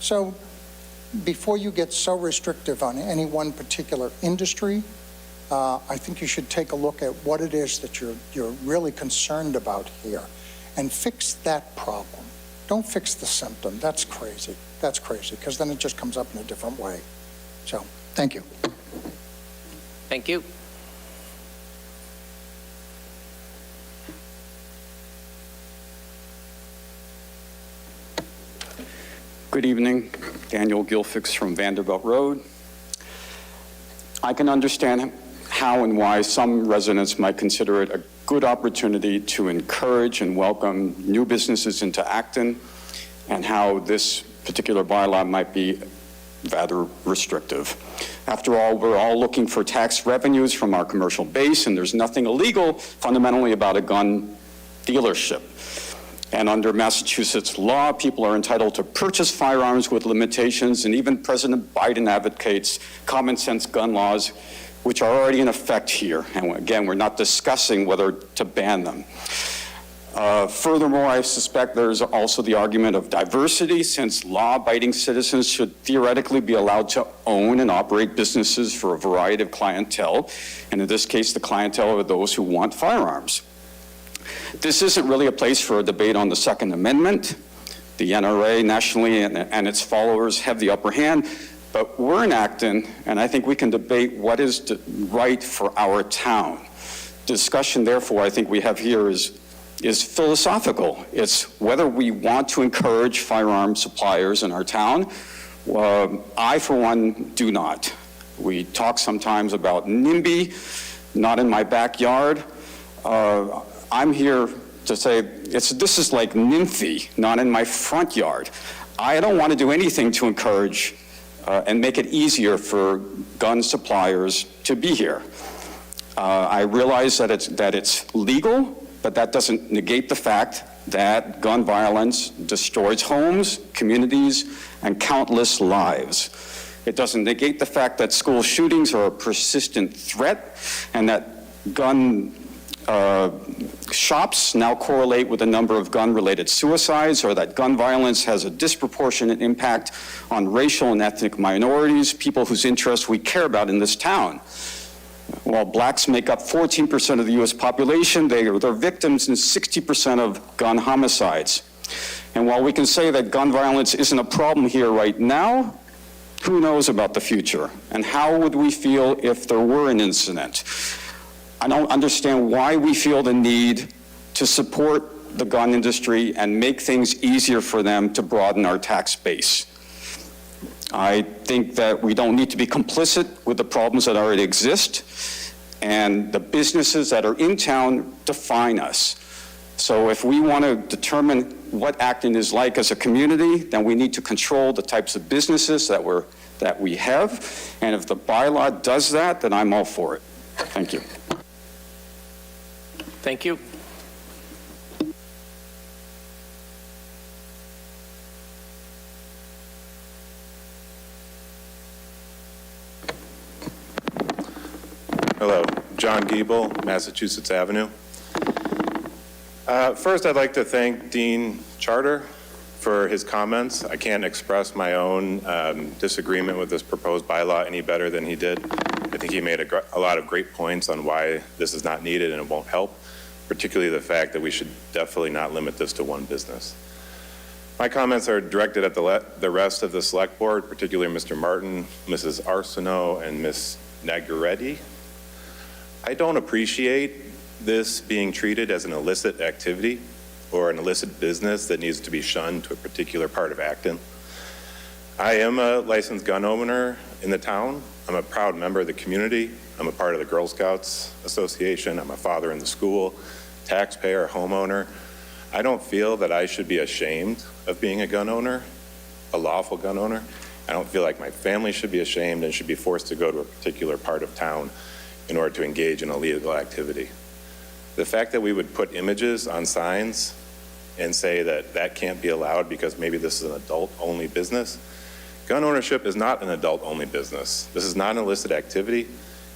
So before you get so restrictive on any one particular industry, I think you should take a look at what it is that you're really concerned about here and fix that problem. Don't fix the symptom. That's crazy. That's crazy, because then it just comes up in a different way. So, thank you. Thank you. Good evening, Daniel Gilfix from Vanderbilt Road. I can understand how and why some residents might consider it a good opportunity to encourage and welcome new businesses into Acton, and how this particular bylaw might be rather restrictive. After all, we're all looking for tax revenues from our commercial base, and there's nothing illegal fundamentally about a gun dealership. And under Massachusetts law, people are entitled to purchase firearms with limitations, and even President Biden advocates common sense gun laws, which are already in effect here. And again, we're not discussing whether to ban them. Furthermore, I suspect there's also the argument of diversity, since law-abiding citizens should theoretically be allowed to own and operate businesses for a variety of clientele, and in this case, the clientele are those who want firearms. This isn't really a place for a debate on the Second Amendment. The NRA nationally and its followers have the upper hand, but we're in Acton, and I think we can debate what is right for our town. Discussion, therefore, I think we have here is philosophical. It's whether we want to encourage firearm suppliers in our town. I, for one, do not. We talk sometimes about NIMBY, not in my backyard. I'm here to say this is like NIMFY, not in my front yard. I don't want to do anything to encourage and make it easier for gun suppliers to be here. I realize that it's legal, but that doesn't negate the fact that gun violence destroys homes, communities, and countless lives. It doesn't negate the fact that school shootings are a persistent threat, and that gun shops now correlate with the number of gun-related suicides, or that gun violence has a disproportionate impact on racial and ethnic minorities, people whose interests we care about in this town. While blacks make up 14% of the U.S. population, they're victims in 60% of gun homicides. And while we can say that gun violence isn't a problem here right now, who knows about the future? And how would we feel if there were an incident? I don't understand why we feel the need to support the gun industry and make things easier for them to broaden our tax base. I think that we don't need to be complicit with the problems that already exist, and the businesses that are in town define us. So if we want to determine what Acton is like as a community, then we need to control the types of businesses that we have, and if the bylaw does that, then I'm all for it. Thank you. Thank you. Hello, John Giebel, Massachusetts Avenue. First, I'd like to thank Dean Charter for his comments. I can't express my own disagreement with this proposed bylaw any better than he did. I think he made a lot of great points on why this is not needed and it won't help, particularly the fact that we should definitely not limit this to one business. My comments are directed at the rest of the select board, particularly Mr. Martin, Mrs. Arsenault, and Ms. Nagiretti. I don't appreciate this being treated as an illicit activity or an illicit business that needs to be shunned to a particular part of Acton. I am a licensed gun owner in the town. I'm a proud member of the community. I'm a part of the Girl Scouts Association. I'm a father in the school, taxpayer, homeowner. I don't feel that I should be ashamed of being a gun owner, a lawful gun owner. I don't feel like my family should be ashamed and should be forced to go to a particular part of town in order to engage in illegal activity. The fact that we would put images on signs and say that that can't be allowed because maybe this is an adult-only business, gun ownership is not an adult-only business. This is not an illicit activity.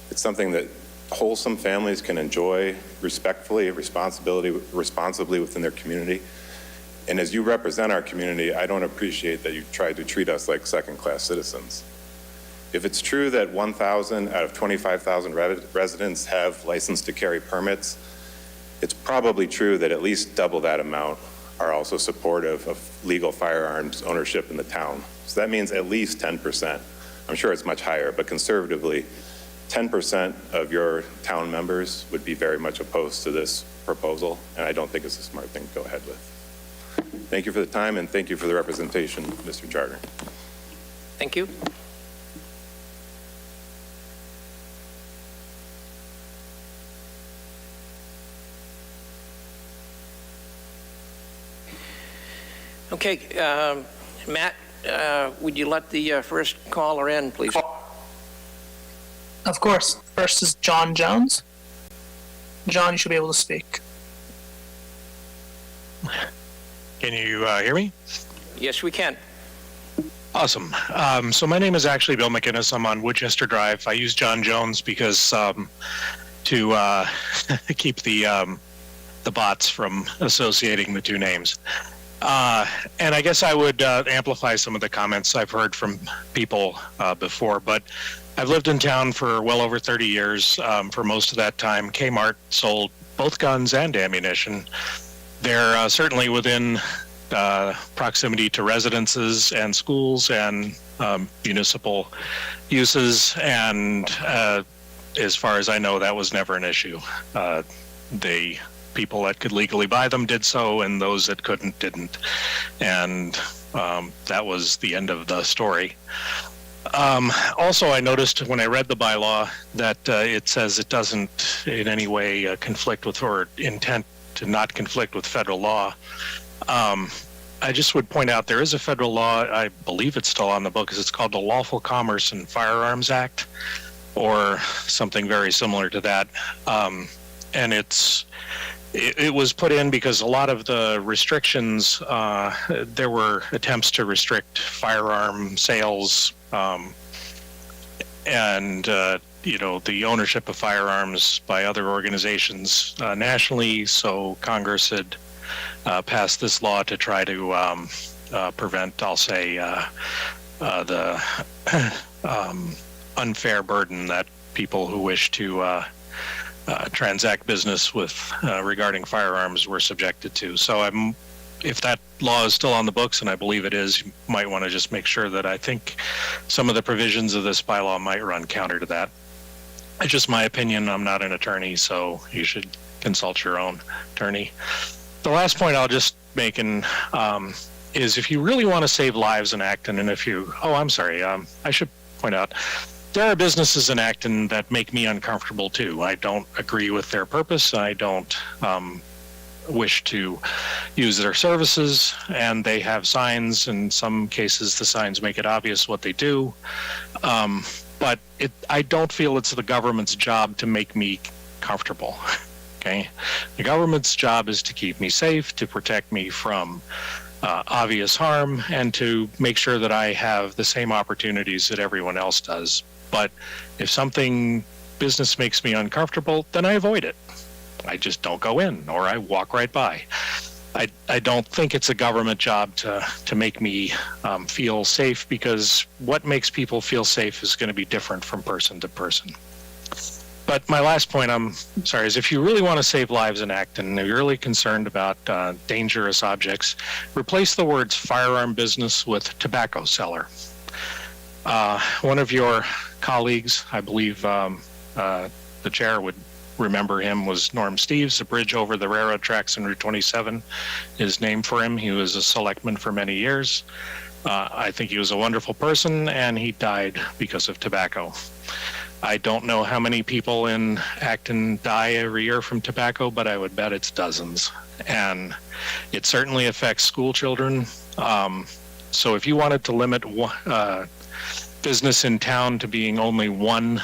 It's something that wholesome families can enjoy respectfully, responsibly within their community. And as you represent our community, I don't appreciate that you try to treat us like second-class citizens. If it's true that 1,000 out of 25,000 residents have license to carry permits, it's probably true that at least double that amount are also supportive of legal firearms ownership in the town. So that means at least 10%. I'm sure it's much higher, but conservatively, 10% of your town members would be very much opposed to this proposal, and I don't think it's a smart thing to go ahead with. Thank you for the time, and thank you for the representation, Mr. Charter. Thank you. Okay, Matt, would you let the first caller in, please? Of course. First is John Jones. John, you should be able to speak. Can you hear me? Yes, we can. Awesome. So my name is actually Bill McInnes. I'm on Woodchester Drive. I use John Jones because to keep the bots from associating the two names. And I guess I would amplify some of the comments I've heard from people before, but I've lived in town for well over 30 years. For most of that time, Kmart sold both guns and ammunition. They're certainly within proximity to residences and schools and municipal uses, and as far as I know, that was never an issue. The people that could legally buy them did so, and those that couldn't didn't, and that was the end of the story. Also, I noticed when I read the bylaw that it says it doesn't in any way conflict with or intent to not conflict with federal law. I just would point out there is a federal law, I believe it's still on the books, it's called the Lawful Commerce and Firearms Act, or something very similar to that. And it was put in because a lot of the restrictions, there were attempts to restrict firearm sales and the ownership of firearms by other organizations nationally. So Congress had passed this law to try to prevent, I'll say, the unfair burden that people who wish to transact business with regarding firearms were subjected to. So if that law is still on the books, and I believe it is, you might want to just make sure that I think some of the provisions of this bylaw might run counter to that. It's just my opinion. I'm not an attorney, so you should consult your own attorney. The last point I'll just make is if you really want to save lives in Acton, and I should point out, there are businesses in Acton that make me uncomfortable too. I don't agree with their purpose. I don't wish to use their services, and they have signs. In some cases, the signs make it obvious what they do. But I don't feel it's the government's job to make me comfortable. Okay, the government's job is to keep me safe, to protect me from obvious harm, and to make sure that I have the same opportunities that everyone else does. But if something business makes me uncomfortable, then I avoid it. I just don't go in, or I walk right by. I don't think it's a government job to make me feel safe, because what makes people feel safe is going to be different from person to person. But my last point, is if you really want to save lives in Acton, if you're really concerned about dangerous objects, replace the words firearm business with tobacco seller. One of your colleagues, I believe the chair would remember him, was Norm Steves. The bridge over the railroad tracks in Route 27 is named for him. He was a selectman for many years. I think he was a wonderful person, and he died because of tobacco. I don't know how many people in Acton die every year from tobacco, but I would bet it's dozens. And it certainly affects school children. So if you wanted to limit business in town to being only one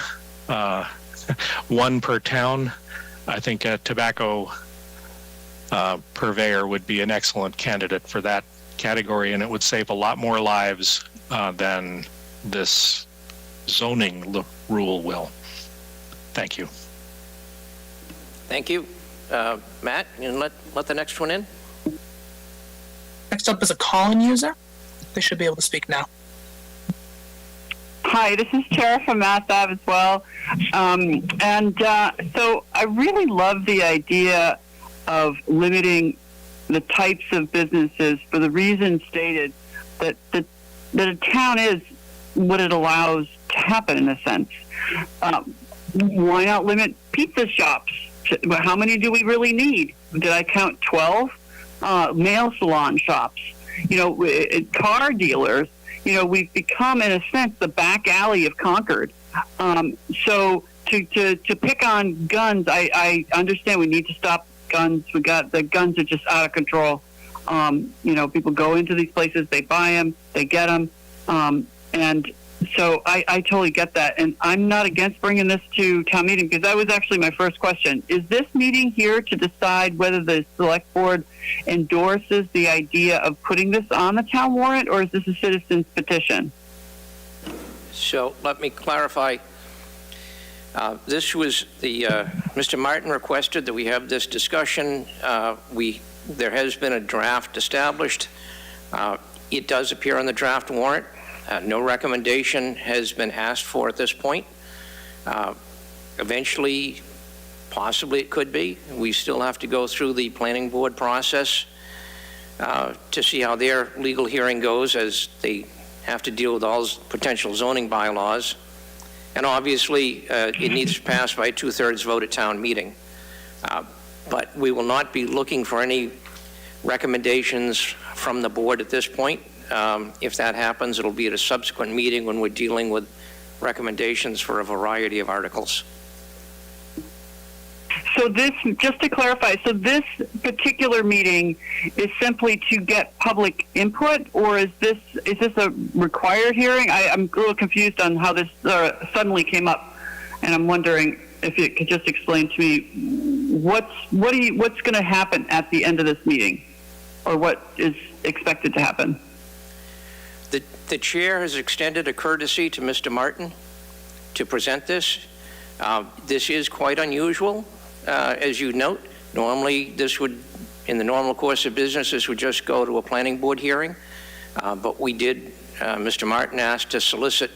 per town, I think a tobacco purveyor would be an excellent candidate for that category, and it would save a lot more lives than this zoning rule will. Thank you. Thank you. Matt, you let the next one in. Next up is a call-in user. They should be able to speak now. Hi, this is Tara from Mass Ave as well. So I really love the idea of limiting the types of businesses for the reason stated that a town is what it allows to happen, in a sense. Why not limit pizza shops? How many do we really need? Did I count 12? nail salon shops, car dealers. We've become, in a sense, the back alley of Concord. So to pick on guns, I understand we need to stop guns. The guns are just out of control. People go into these places, they buy them, they get them. And so I totally get that. And I'm not against bringing this to town meeting, because that was actually my first question. Is this meeting here to decide whether the select board endorses the idea of putting this on the town warrant, or is this a citizen's petition? So let me clarify. This was Mr. Martin requested that we have this discussion. There has been a draft established. It does appear on the draft warrant. No recommendation has been asked for at this point. Eventually, possibly it could be. We still have to go through the planning board process to see how their legal hearing goes, as they have to deal with all potential zoning bylaws. And obviously, it needs to pass by a 2/3 vote at town meeting. But we will not be looking for any recommendations from the board at this point. If that happens, it'll be at a subsequent meeting when we're dealing with recommendations for a variety of articles. So this, just to clarify, so this particular meeting is simply to get public input, or is this a required hearing? I'm a little confused on how this suddenly came up, and I'm wondering if you could just explain to me what's going to happen at the end of this meeting, or what is expected to happen. The chair has extended a courtesy to Mr. Martin to present this. This is quite unusual, as you note. Normally, this would, in the normal course of business, this would just go to a planning board hearing. But we did, Mr. Martin asked to solicit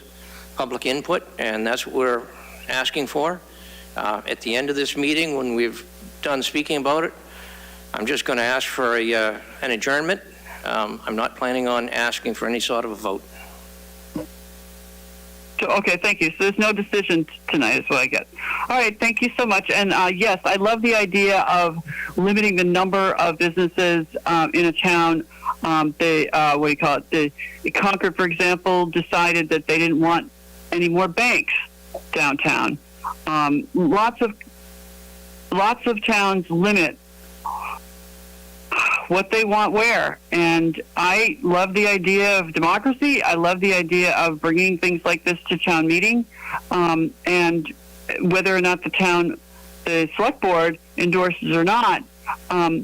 public input, and that's what we're asking for. At the end of this meeting, when we've done speaking about it, I'm just going to ask for an adjournment. I'm not planning on asking for any sort of a vote. So, okay, thank you. So there's no decision tonight is what I get. All right, thank you so much. And yes, I love the idea of limiting the number of businesses in a town. Concord, for example, decided that they didn't want any more banks downtown. Lots of towns limit what they want where. And I love the idea of democracy. I love the idea of bringing things like this to town meeting. And whether or not the select board endorses or not,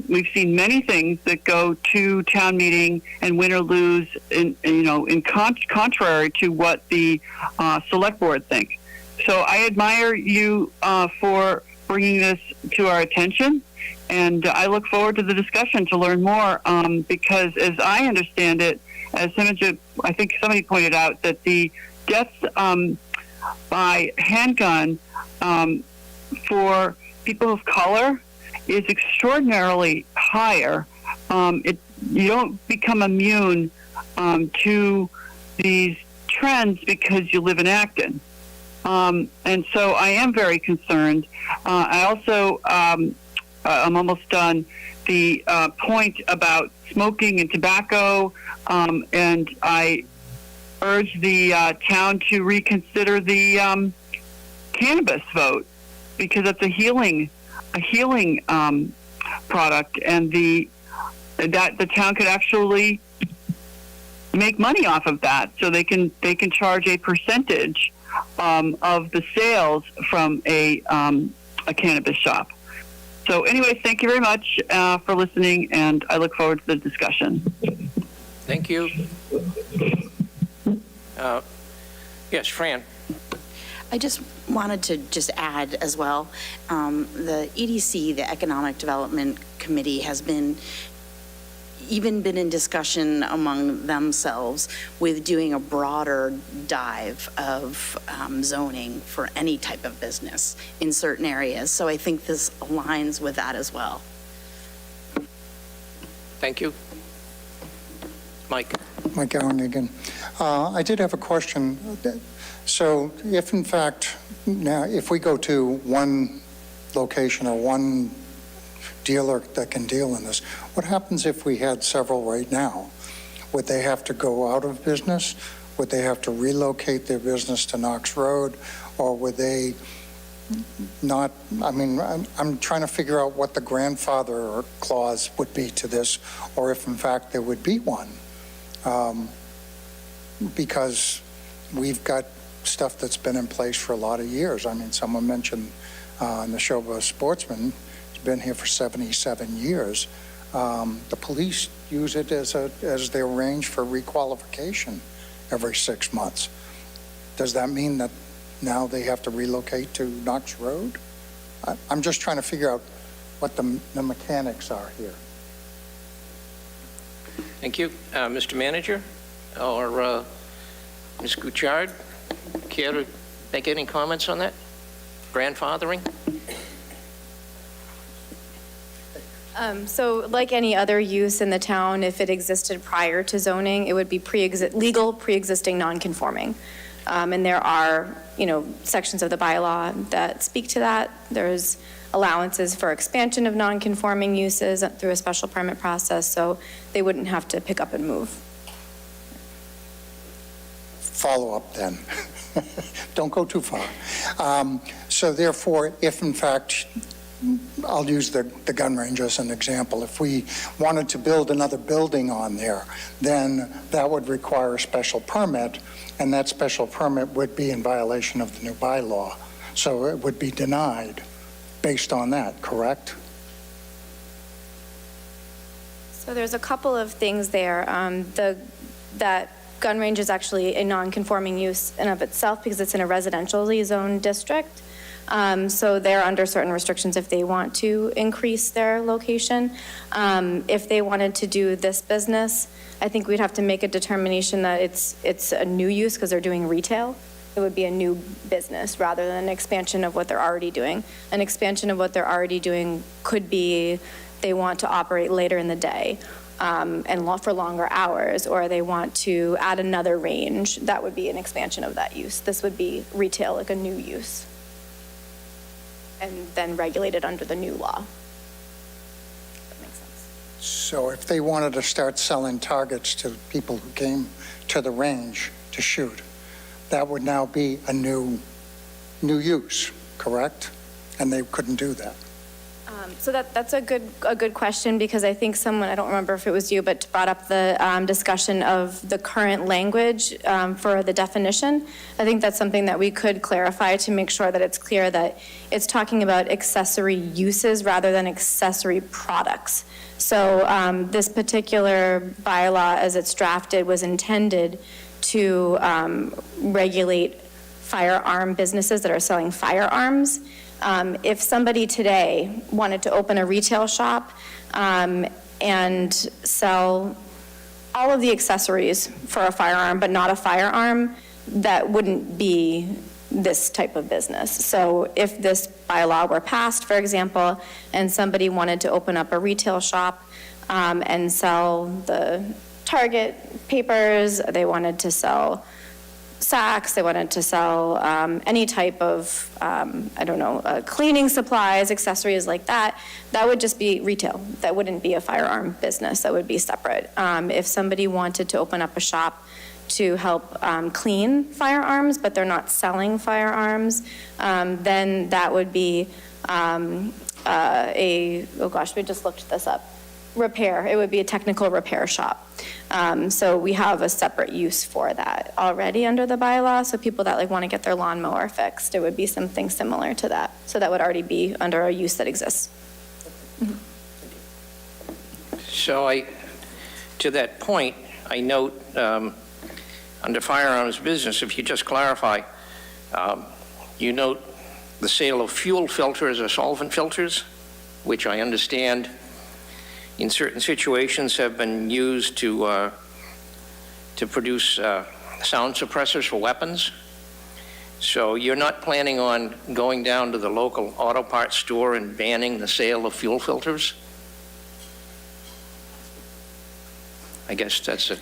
we've seen many things that go to town meeting and win or lose contrary to what the select board think. So I admire you for bringing this to our attention. And I look forward to the discussion to learn more, because as I understand it, as I think somebody pointed out, that the deaths by handgun for people of color is extraordinarily higher. You don't become immune to these trends because you live in Acton. And so I am very concerned. I also... I'm almost done. The point about smoking and tobacco, and I urge the town to reconsider the cannabis vote, because it's a healing product, and the town could actually make money off of that. So they can charge a percentage of the sales from a cannabis shop. So anyway, thank you very much for listening, and I look forward to the discussion. Thank you. Yes, Fran. I just wanted to add as well, the EDC, the Economic Development Committee, has been in discussion among themselves with doing a broader dive of zoning for any type of business in certain areas. So I think this aligns with that as well. Thank you. Mike. Mike Allen again. I did have a question. So if in fact, now if we go to one location or one dealer that can deal in this. What happens if we had several right now? Would they have to go out of business? Would they have to relocate their business to Knox Road? Or would they not, I mean, I'm trying to figure out what the grandfather clause would be to this, or if in fact there would be one. Because we've got stuff that's been in place for a lot of years. I mean, someone mentioned in the Showboat Sportsman, it's been here for 77 years. The police use it as their range for requalification every 6 months. Does that mean that now they have to relocate to Knox Road? I'm just trying to figure out what the mechanics are here. Thank you. Mr. Manager or Ms. Gouchard, care to make any comments on that? Grandfathering? So like any other use in the town, if it existed prior to zoning, it would be legal pre-existing non-conforming. And there are, sections of the bylaw that speak to that. There's allowances for expansion of non-conforming uses through a special permit process, so they wouldn't have to pick up and move. Follow up then. Don't go too far. So therefore, if in fact, I'll use the gun range as an example. If we wanted to build another building on there, then that would require a special permit, and that special permit would be in violation of the new bylaw. So it would be denied based on that, correct? So there's a couple of things there. That gun range is actually a non-conforming use in of itself because it's in a residentially zoned district. So they're under certain restrictions if they want to increase their location. If they wanted to do this business, I think we'd have to make a determination that it's a new use because they're doing retail. It would be a new business rather than an expansion of what they're already doing. An expansion of what they're already doing could be they want to operate later in the day and for longer hours, or they want to add another range. That would be an expansion of that use. This would be retail, like a new use, and then regulated under the new law. That makes sense. So if they wanted to start selling targets to people who came to the range to shoot, that would now be a new use, correct? And they couldn't do that. So that's a good question, because I think someone, I don't remember if it was you, but brought up the discussion of the current language for the definition. I think that's something that we could clarify to make sure that it's clear that it's talking about accessory uses rather than accessory products. So this particular bylaw, as it's drafted, was intended to regulate firearm businesses that are selling firearms. If somebody today wanted to open a retail shop and sell all of the accessories for a firearm, but not a firearm, that wouldn't be this type of business. So if this bylaw were passed, for example, and somebody wanted to open up a retail shop and sell the Target papers, they wanted to sell sacks, they wanted to sell any type of, cleaning supplies, accessories like that, that would just be retail. That wouldn't be a firearm business. That would be separate. If somebody wanted to open up a shop to help clean firearms, but they're not selling firearms, then that would be we just looked this up. Repair. It would be a technical repair shop. So we have a separate use for that already under the bylaw. So people that want to get their lawnmower fixed, it would be something similar to that. So that would already be under a use that exists. Mm-hmm. So to that point, I note under firearms business, if you just clarify, you note the sale of fuel filters or solvent filters, which I understand in certain situations have been used to produce sound suppressors for weapons. So you're not planning on going down to the local auto parts store and banning the sale of fuel filters? I guess that's it.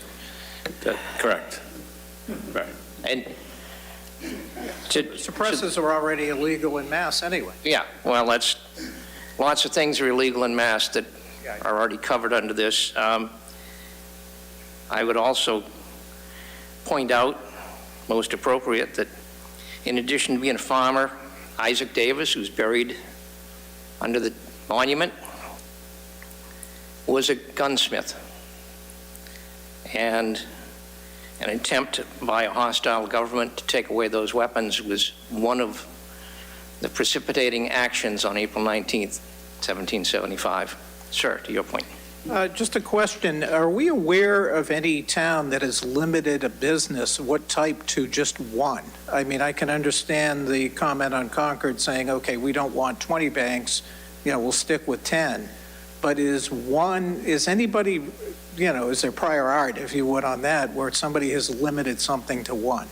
Correct. Right. And suppressors are already illegal in Mass anyway. Yeah, well, lots of things are illegal in Mass that are already covered under this. I would also point out, most appropriate, that in addition to being a farmer, Isaac Davis, who's buried under the monument, was a gunsmith. And an attempt by a hostile government to take away those weapons was one of the precipitating actions on April 19th, 1775. Sir, to your point. Just a question. Are we aware of any town that has limited a business, what type, to just one? I mean, I can understand the comment on Concord saying, okay, we don't want 20 banks, we'll stick with 10. But is anybody, is there prior art, if you would, on that, where somebody has limited something to one?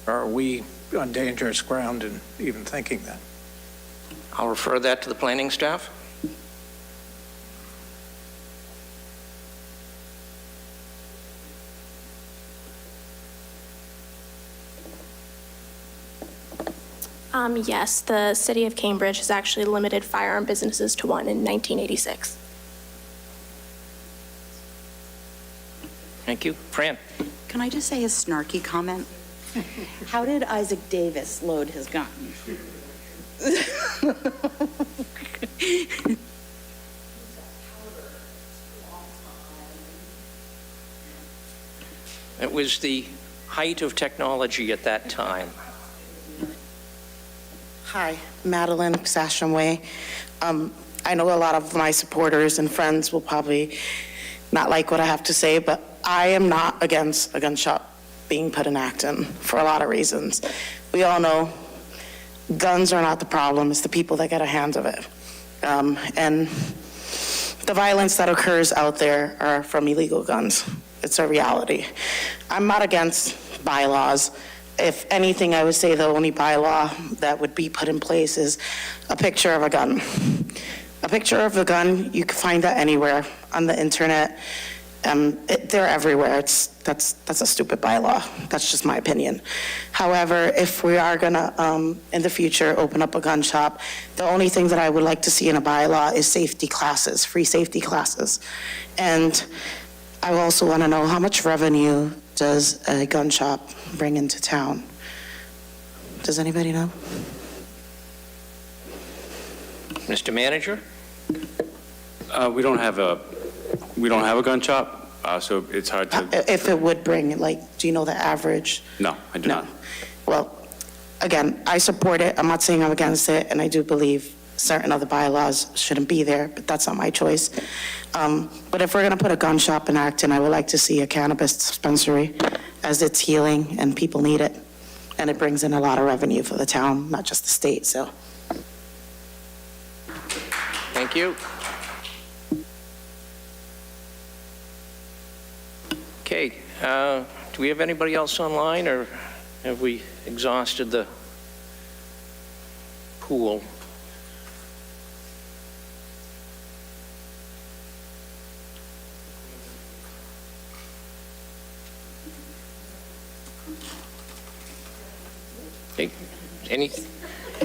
Or are we on dangerous ground in even thinking that? I'll refer that to the planning staff. Yes, the city of Cambridge has actually limited firearm businesses to one in 1986. Thank you. Fran? Can I just say a snarky comment? How did Isaac Davis load his gun? It was the height of technology at that time. Hi, Madeline, Sasham Way. I know a lot of my supporters and friends will probably not like what I have to say, but I am not against a gun shop being put in Acton for a lot of reasons. We all know guns are not the problem, it's the people that get a hand of it. And the violence that occurs out there are from illegal guns. It's a reality. I'm not against bylaws. If anything, I would say the only bylaw that would be put in place is a picture of a gun. A picture of a gun, you can find that anywhere on the internet. They're everywhere. That's a stupid bylaw. That's just my opinion. However, if we are gonna, in the future, open up a gun shop, the only thing that I would like to see in a bylaw is safety classes, free safety classes. And I also want to know, how much revenue does a gun shop bring into town? Does anybody know? Mr. Manager? We don't have a gun shop, so it's hard to. If it would bring, do you know the average? No, I do not. Well, again, I support it. I'm not saying I'm against it, and I do believe certain other bylaws shouldn't be there, but that's not my choice. But if we're going to put a gun shop in Acton, I would like to see a cannabis dispensary, as it's healing and people need it. And it brings in a lot of revenue for the town, not just the state, so. Thank you. Okay, do we have anybody else online, or have we exhausted the pool?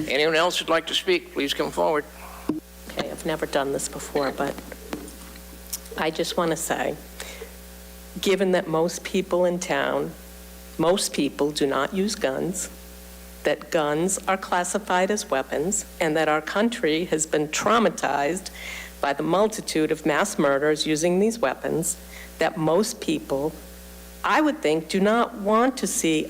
Anyone else who'd like to speak, please come forward. Okay, I've never done this before, but I just want to say, given that most people in town, most people do not use guns, that guns are classified as weapons, and that our country has been traumatized by the multitude of mass murders using these weapons, that most people, I would think, do not want to see,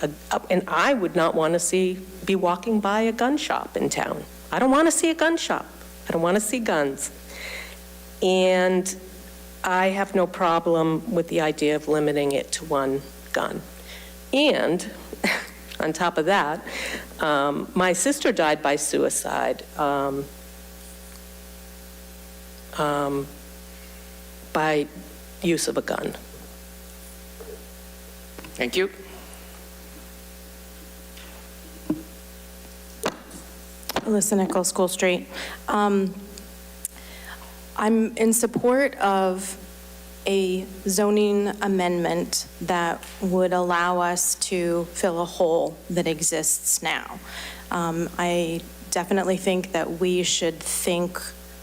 and I would not want to be walking by a gun shop in town. I don't want to see a gun shop. I don't want to see guns. And I have no problem with the idea of limiting it to one gun. And on top of that, my sister died by suicide by use of a gun. Thank you. Alyssa Nichols, School Street. I'm in support of a zoning amendment that would allow us to fill a hole that exists now. I definitely think that we should think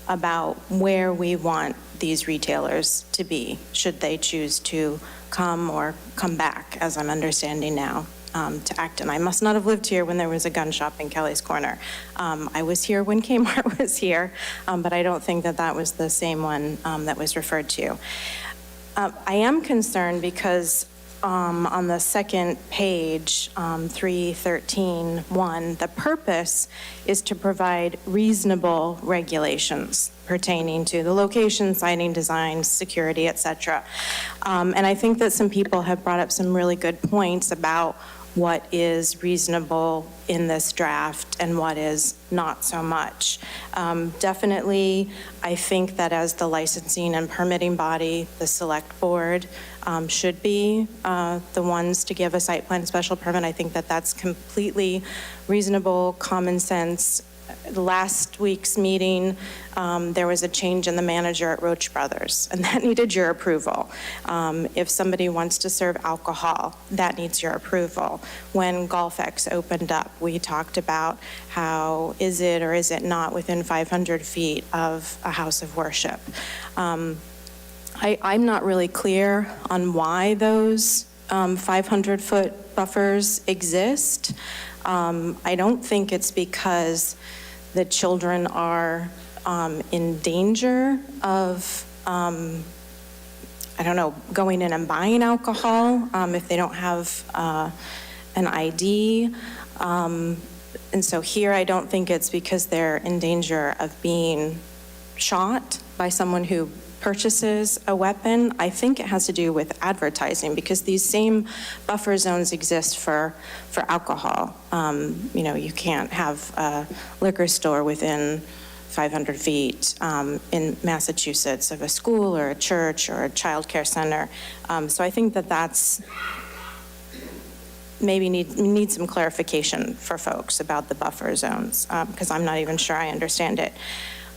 about where we want these retailers to be, should they choose to come or come back, as I'm understanding now, to Acton. I must not have lived here when there was a gun shop in Kelly's Corner. I was here when Kmart was here, but I don't think that that was the same one that was referred to. I am concerned because on the second page, 313.1, the purpose is to provide reasonable regulations pertaining to the location, siting, design, security, et cetera. And I think that some people have brought up some really good points about what is reasonable in this draft and what is not so much. Definitely, I think that as the licensing and permitting body, the select board should be the ones to give a site plan special permit. I think that that's completely reasonable, common sense. Last week's meeting, there was a change in the manager at Roach Brothers, and that needed your approval. If somebody wants to serve alcohol, that needs your approval. When GolfX opened up, we talked about how is it or is it not within 500 feet of a house of worship. I'm not really clear on why those 500-foot buffers exist. I don't think it's because the children are in danger of, I don't know, going in and buying alcohol if they don't have an ID. And so here I don't think it's because they're in danger of being shot by someone who purchases a weapon. I think it has to do with advertising, because these same buffer zones exist for alcohol. You know, you can't have a liquor store within 500 feet in Massachusetts of a school or a church or a child care center. So I think that that's maybe need some clarification for folks about the buffer zones, because I'm not even sure I understand it.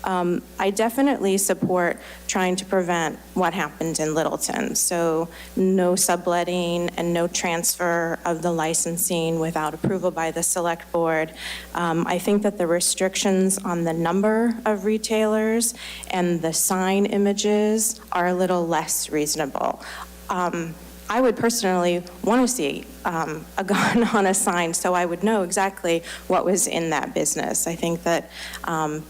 I definitely support trying to prevent what happened in Littleton. So no subletting and no transfer of the licensing without approval by the select board. I think that the restrictions on the number of retailers and the sign images are a little less reasonable. I would personally want to see a gun on a sign so I would know exactly what was in that business. I think that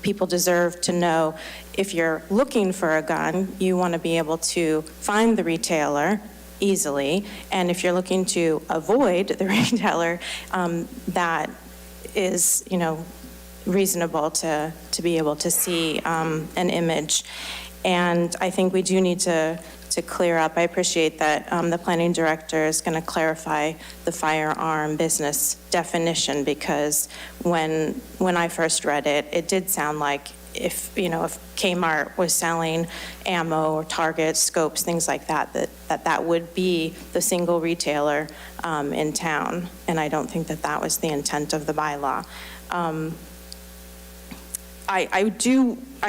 people deserve to know if you're looking for a gun, you want to be able to find the retailer easily. And if you're looking to avoid the retailer, that is, you know, reasonable to be able to see an image. And I think we do need to clear up. I appreciate that the planning director is going to clarify the firearm business definition, because when I first read it, it did sound like if Kmart was selling ammo or targets, scopes, things like that, that would be the single retailer in town. And I don't think that that was the intent of the bylaw. I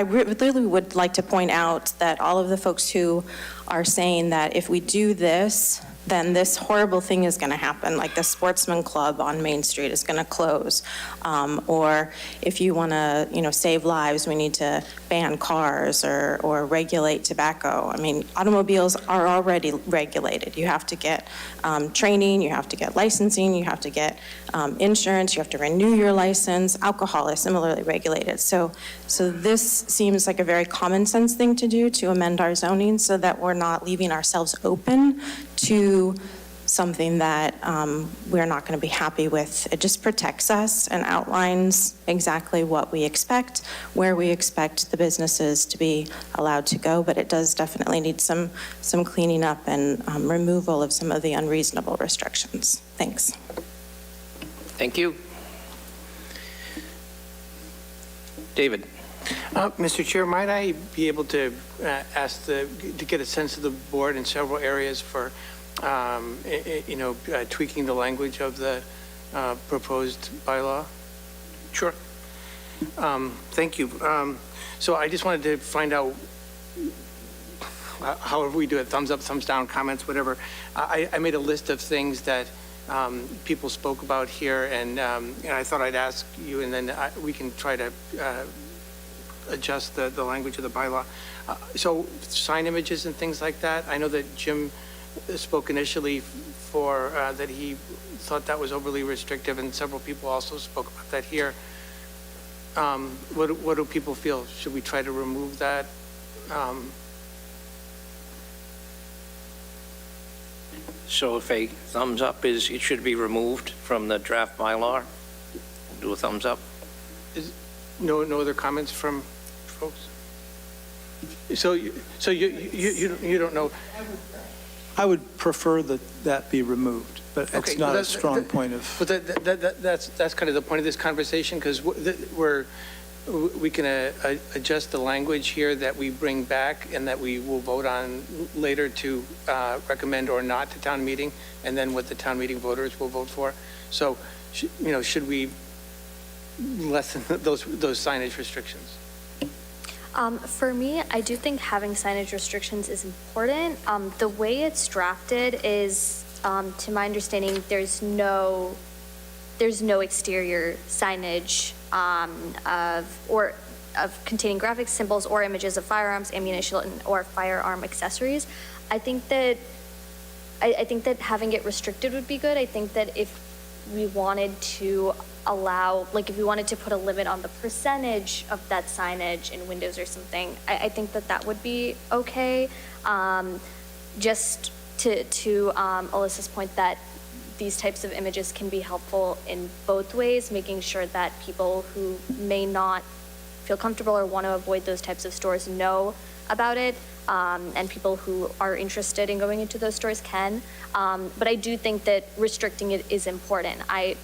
really would like to point out that all of the folks who are saying that if we do this, then this horrible thing is going to happen, like the Sportsman Club on Main Street is going to close. Or if you want to, save lives, we need to ban cars or regulate tobacco. I mean, automobiles are already regulated. You have to get training, you have to get licensing, you have to get insurance, you have to renew your license. Alcohol is similarly regulated. So this seems like a very common sense thing to do, to amend our zoning so that we're not leaving ourselves open to something that we're not going to be happy with. It just protects us and outlines exactly what we expect, where we expect the businesses to be allowed to go, but it does definitely need some cleaning up and removal of some of the unreasonable restrictions. Thanks. Thank you. David. Mr. Chair, might I be able to ask to get a sense of the board in several areas for, tweaking the language of the proposed bylaw? Sure. Thank you. So I just wanted to find out, however we do it, thumbs up, thumbs down, comments, whatever. I made a list of things that people spoke about here, and I thought I'd ask you, and then we can try to adjust the language of the bylaw. So sign images and things like that, I know that Jim spoke initially for, that he thought that was overly restrictive, and several people also spoke about that here. What do people feel? Should we try to remove that? So if a thumbs up is, it should be removed from the draft bylaw, do a thumbs up. No other comments from folks? So you don't know? I would prefer that be removed, but Okay, it's not well, a strong point of. But that's kind of the point of this conversation, because we can adjust the language here that we bring back and that we will vote on later to recommend or not to town meeting, and then what the town meeting voters will vote for. So, should we lessen those signage restrictions? For me, I do think having signage restrictions is important. The way it's drafted is, to my understanding, there's no exterior signage of containing graphic symbols or images of firearms, ammunition, or firearm accessories. I think that having it restricted would be good. I think that if we wanted to allow, like if we wanted to put a limit on the percentage of that signage in windows or something, I think that would be okay. Just to Alyssa's point that these types of images can be helpful in both ways, making sure that people who may not feel comfortable or want to avoid those types of stores know about it, and people who are interested in going into those stores can. But I do think that restricting it is important. I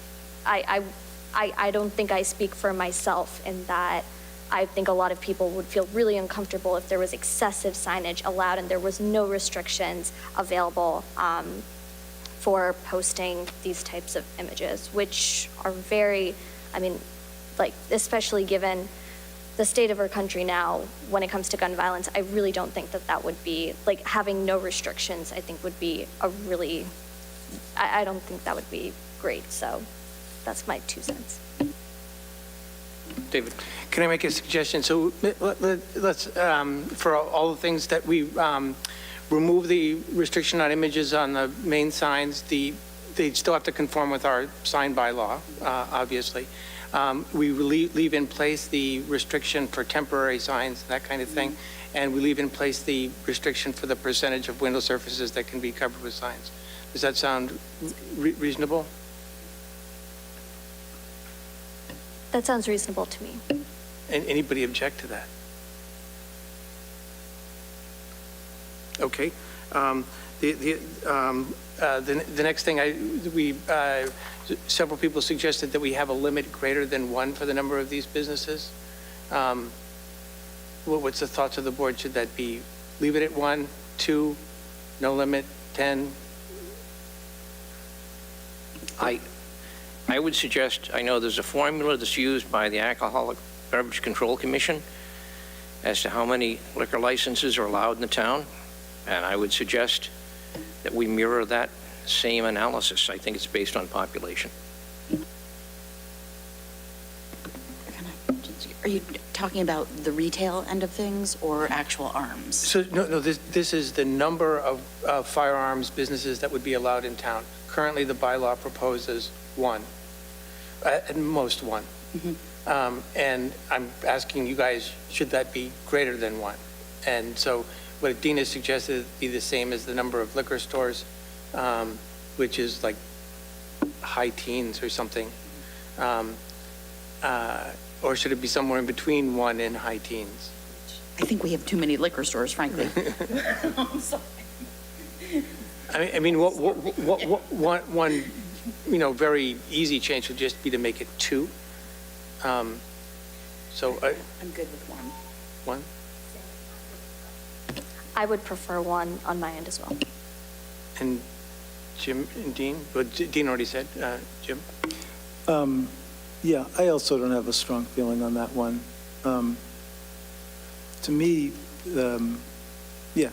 don't think I speak for myself in that I think a lot of people would feel really uncomfortable if there was excessive signage allowed and there was no restrictions available for posting these types of images, which are very, especially given the state of our country now when it comes to gun violence, I really don't think that would be, having no restrictions, I think would be I don't think that would be great. So that's my 2 cents. David, can I make a suggestion? So let's, for all the things that we remove the restriction on images on the main signs, they still have to conform with our sign bylaw, obviously. We leave in place the restriction for temporary signs, that kind of thing, and we leave in place the restriction for the percentage of window surfaces that can be covered with signs. Does that sound reasonable? That sounds reasonable to me. And anybody object to that? Okay. The next thing, several people suggested that we have a limit greater than 1 for the number of these businesses. What's the thoughts of the board? Should that be, leave it at 1, 2, no limit, 10? I would suggest, I know there's a formula that's used by the Alcoholic Beverage Control Commission as to how many liquor licenses are allowed in the town, and I would suggest that we mirror that same analysis. I think it's based on population. Are you talking about the retail end of things or actual arms? So, no, this is the number of firearms businesses that would be allowed in town. Currently, the bylaw proposes 1, at most 1. Mm-hmm. And I'm asking you guys, should that be greater than 1? And so what Dina suggested be the same as the number of liquor stores, which is like high teens or something. Or should it be somewhere in between 1 and high teens? I think we have too many liquor stores, frankly. I'm sorry. I mean, one very easy change would just be to make it 2. So I'm good with 1. 1? I would prefer 1 on my end as well. And Jim and Dean? Well, Dean already said. Jim? Yeah, I also don't have a strong feeling on that one. To me, yeah,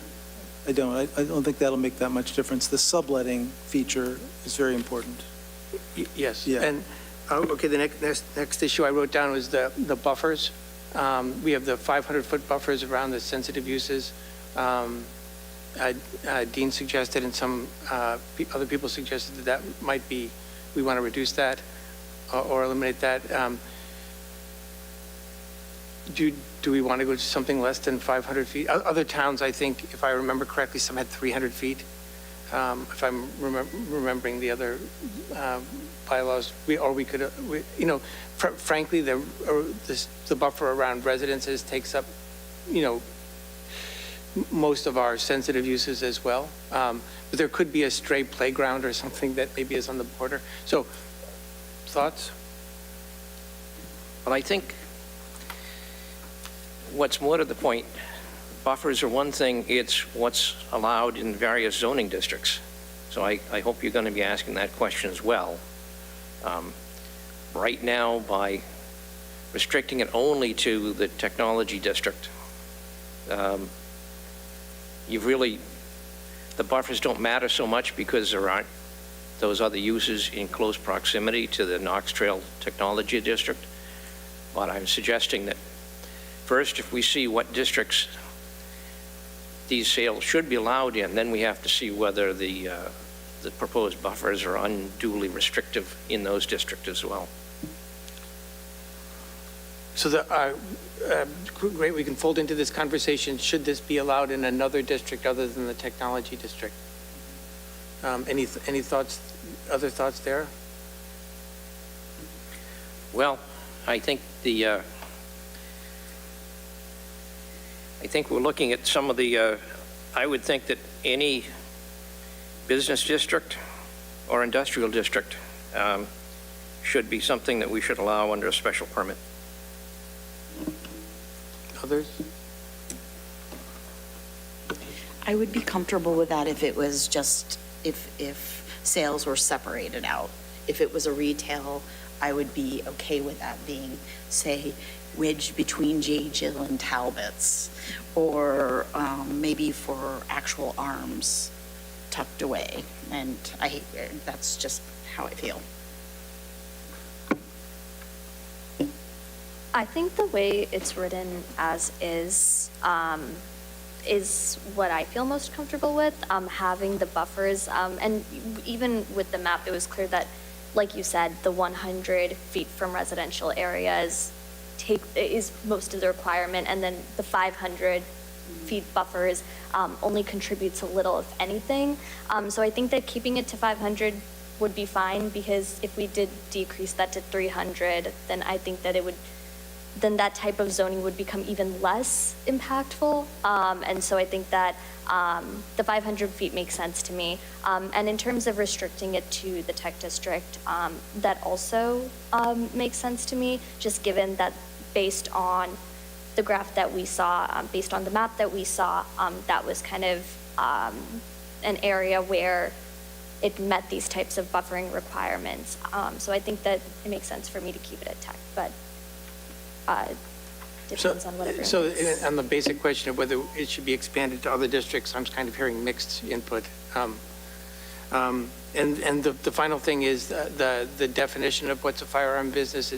I don't. I don't think that'll make that much difference. The subletting feature is very important. Yes. Yeah. And okay, the next issue I wrote down was the buffers. We have the 500-foot buffers around the sensitive uses. Dean suggested, and some other people suggested that might be, we want to reduce that or eliminate that. Do we want to go to something less than 500 feet? Other towns, I think, if I remember correctly, some had 300 feet. If I'm remembering the other bylaws, we could, frankly, the buffer around residences takes up, most of our sensitive uses as well. But there could be a stray playground or something that maybe is on the border. So, thoughts? Well, I think what's more to the point, buffers are one thing, it's what's allowed in various zoning districts. So I hope you're going to be asking that question as well. Right now, by restricting it only to the technology district, the buffers don't matter so much because there aren't those other uses in close proximity to the Knox Trail Technology District. But I'm suggesting that first, if we see what districts these sales should be allowed in, then we have to see whether the proposed buffers are unduly restrictive in those districts as well. So great, we can fold into this conversation, should this be allowed in another district other than the technology district? Any thoughts, other thoughts there? Well, I think we're looking at some of the, I would think that any business district or industrial district should be something that we should allow under a special permit. Others? I would be comfortable with that if it was just, if sales were separated out. If it was a retail, I would be okay with that being, say, wedged between J. Jill and Talbot's, or maybe for actual arms tucked away. And that's just how I feel. I think the way it's written as is what I feel most comfortable with, having the buffers. And even with the map, it was clear that, like you said, the 100 feet from residential areas is most of the requirement, and then the 500 feet buffers only contributes a little, if anything. So I think that keeping it to 500 would be fine, because if we did decrease that to 300, then I think that then that type of zoning would become even less impactful. And so I think that the 500 feet makes sense to me. And in terms of restricting it to the tech district, that also makes sense to me, just given that based on the graph that we saw, based on the map that we saw, that was kind of an area where it met these types of buffering requirements. So I think that it makes sense for me to keep it at tech, but depends on whatever. So on the basic question of whether it should be expanded to other districts, I'm kind of hearing mixed input. And the final thing is the definition of what's a firearm business.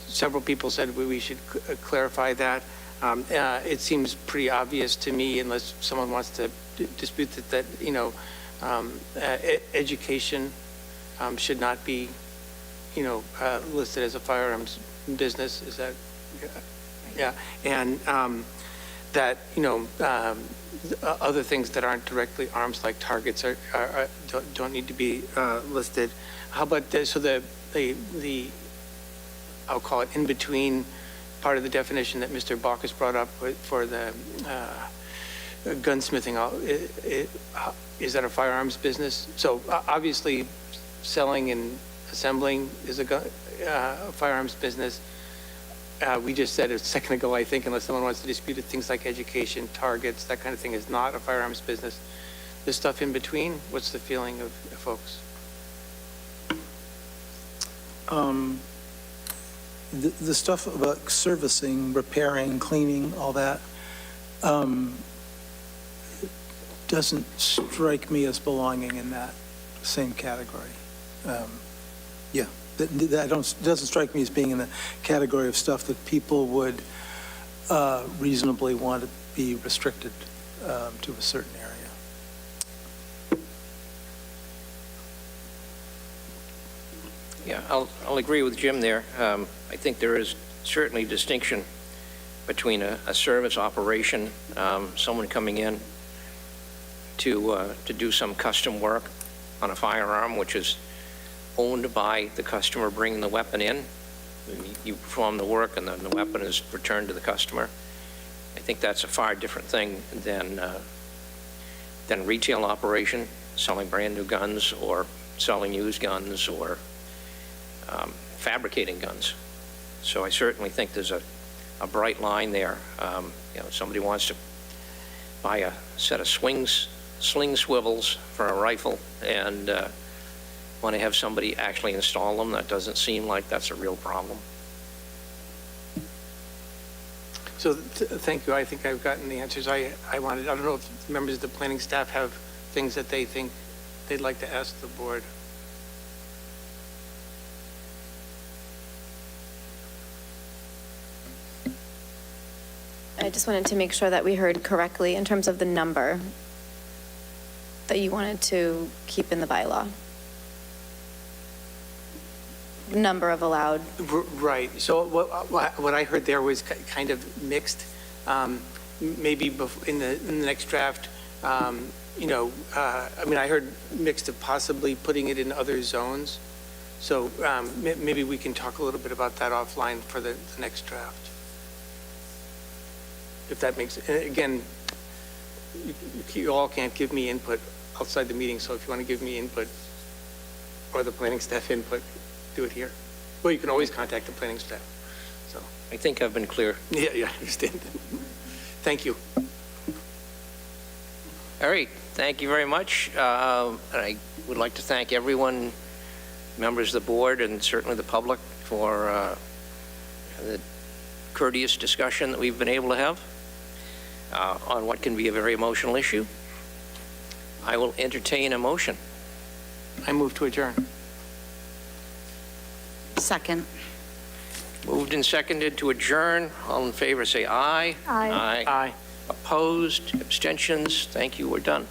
Several people said we should clarify that. It seems pretty obvious to me, unless someone wants to dispute that education should not be, listed as a firearms business. Is that, yeah? And that, other things that aren't directly arms, like targets, don't need to be listed. How about the I'll call it in-between part of the definition that Mr. Baucus brought up for the gunsmithing? Is that a firearms business? So obviously, selling and assembling is a firearms business. We just said a second ago, I think, unless someone wants to dispute it, things like education, targets, that kind of thing is not a firearms business. The stuff in between, what's the feeling of folks? The stuff about servicing, repairing, cleaning, all that, doesn't strike me as belonging in that same category. Yeah, doesn't strike me as being in the category of stuff that people would reasonably want to be restricted to a certain area. Yeah, I'll agree with Jim there. I think there is certainly distinction between a service operation, someone coming in to do some custom work on a firearm, which is owned by the customer bringing the weapon in. You perform the work and then the weapon is returned to the customer. I think that's a far different thing than retail operation, selling brand new guns or selling used guns or fabricating guns. So I certainly think there's a bright line there. Somebody wants to buy a set of sling swivels for a rifle and want to have somebody actually install them. That doesn't seem like that's a real problem. So thank you. I think I've gotten the answers I wanted. I don't know if members of the planning staff have things that they think they'd like to ask the board. I just wanted to make sure that we heard correctly in terms of the number that you wanted to keep in the bylaw. Number of allowed. Right. So what I heard there was kind of mixed. Maybe in the next draft, I heard mixed of possibly putting it in other zones. So maybe we can talk a little bit about that offline for the next draft. If that makes, again, you all can't give me input outside the meeting, so if you want to give me input or the planning staff input, do it here. Well, you can always contact the planning staff. So I think I've been clear. Yeah, I understand. Thank you. All right, thank you very much. And I would like to thank everyone, members of the board, and certainly the public for the courteous discussion that we've been able to have on what can be a very emotional issue. I will entertain a motion. I move to adjourn. Second. Moved and seconded to adjourn. All in favor say aye. Aye. Aye. Opposed, abstentions. Thank you, we're done.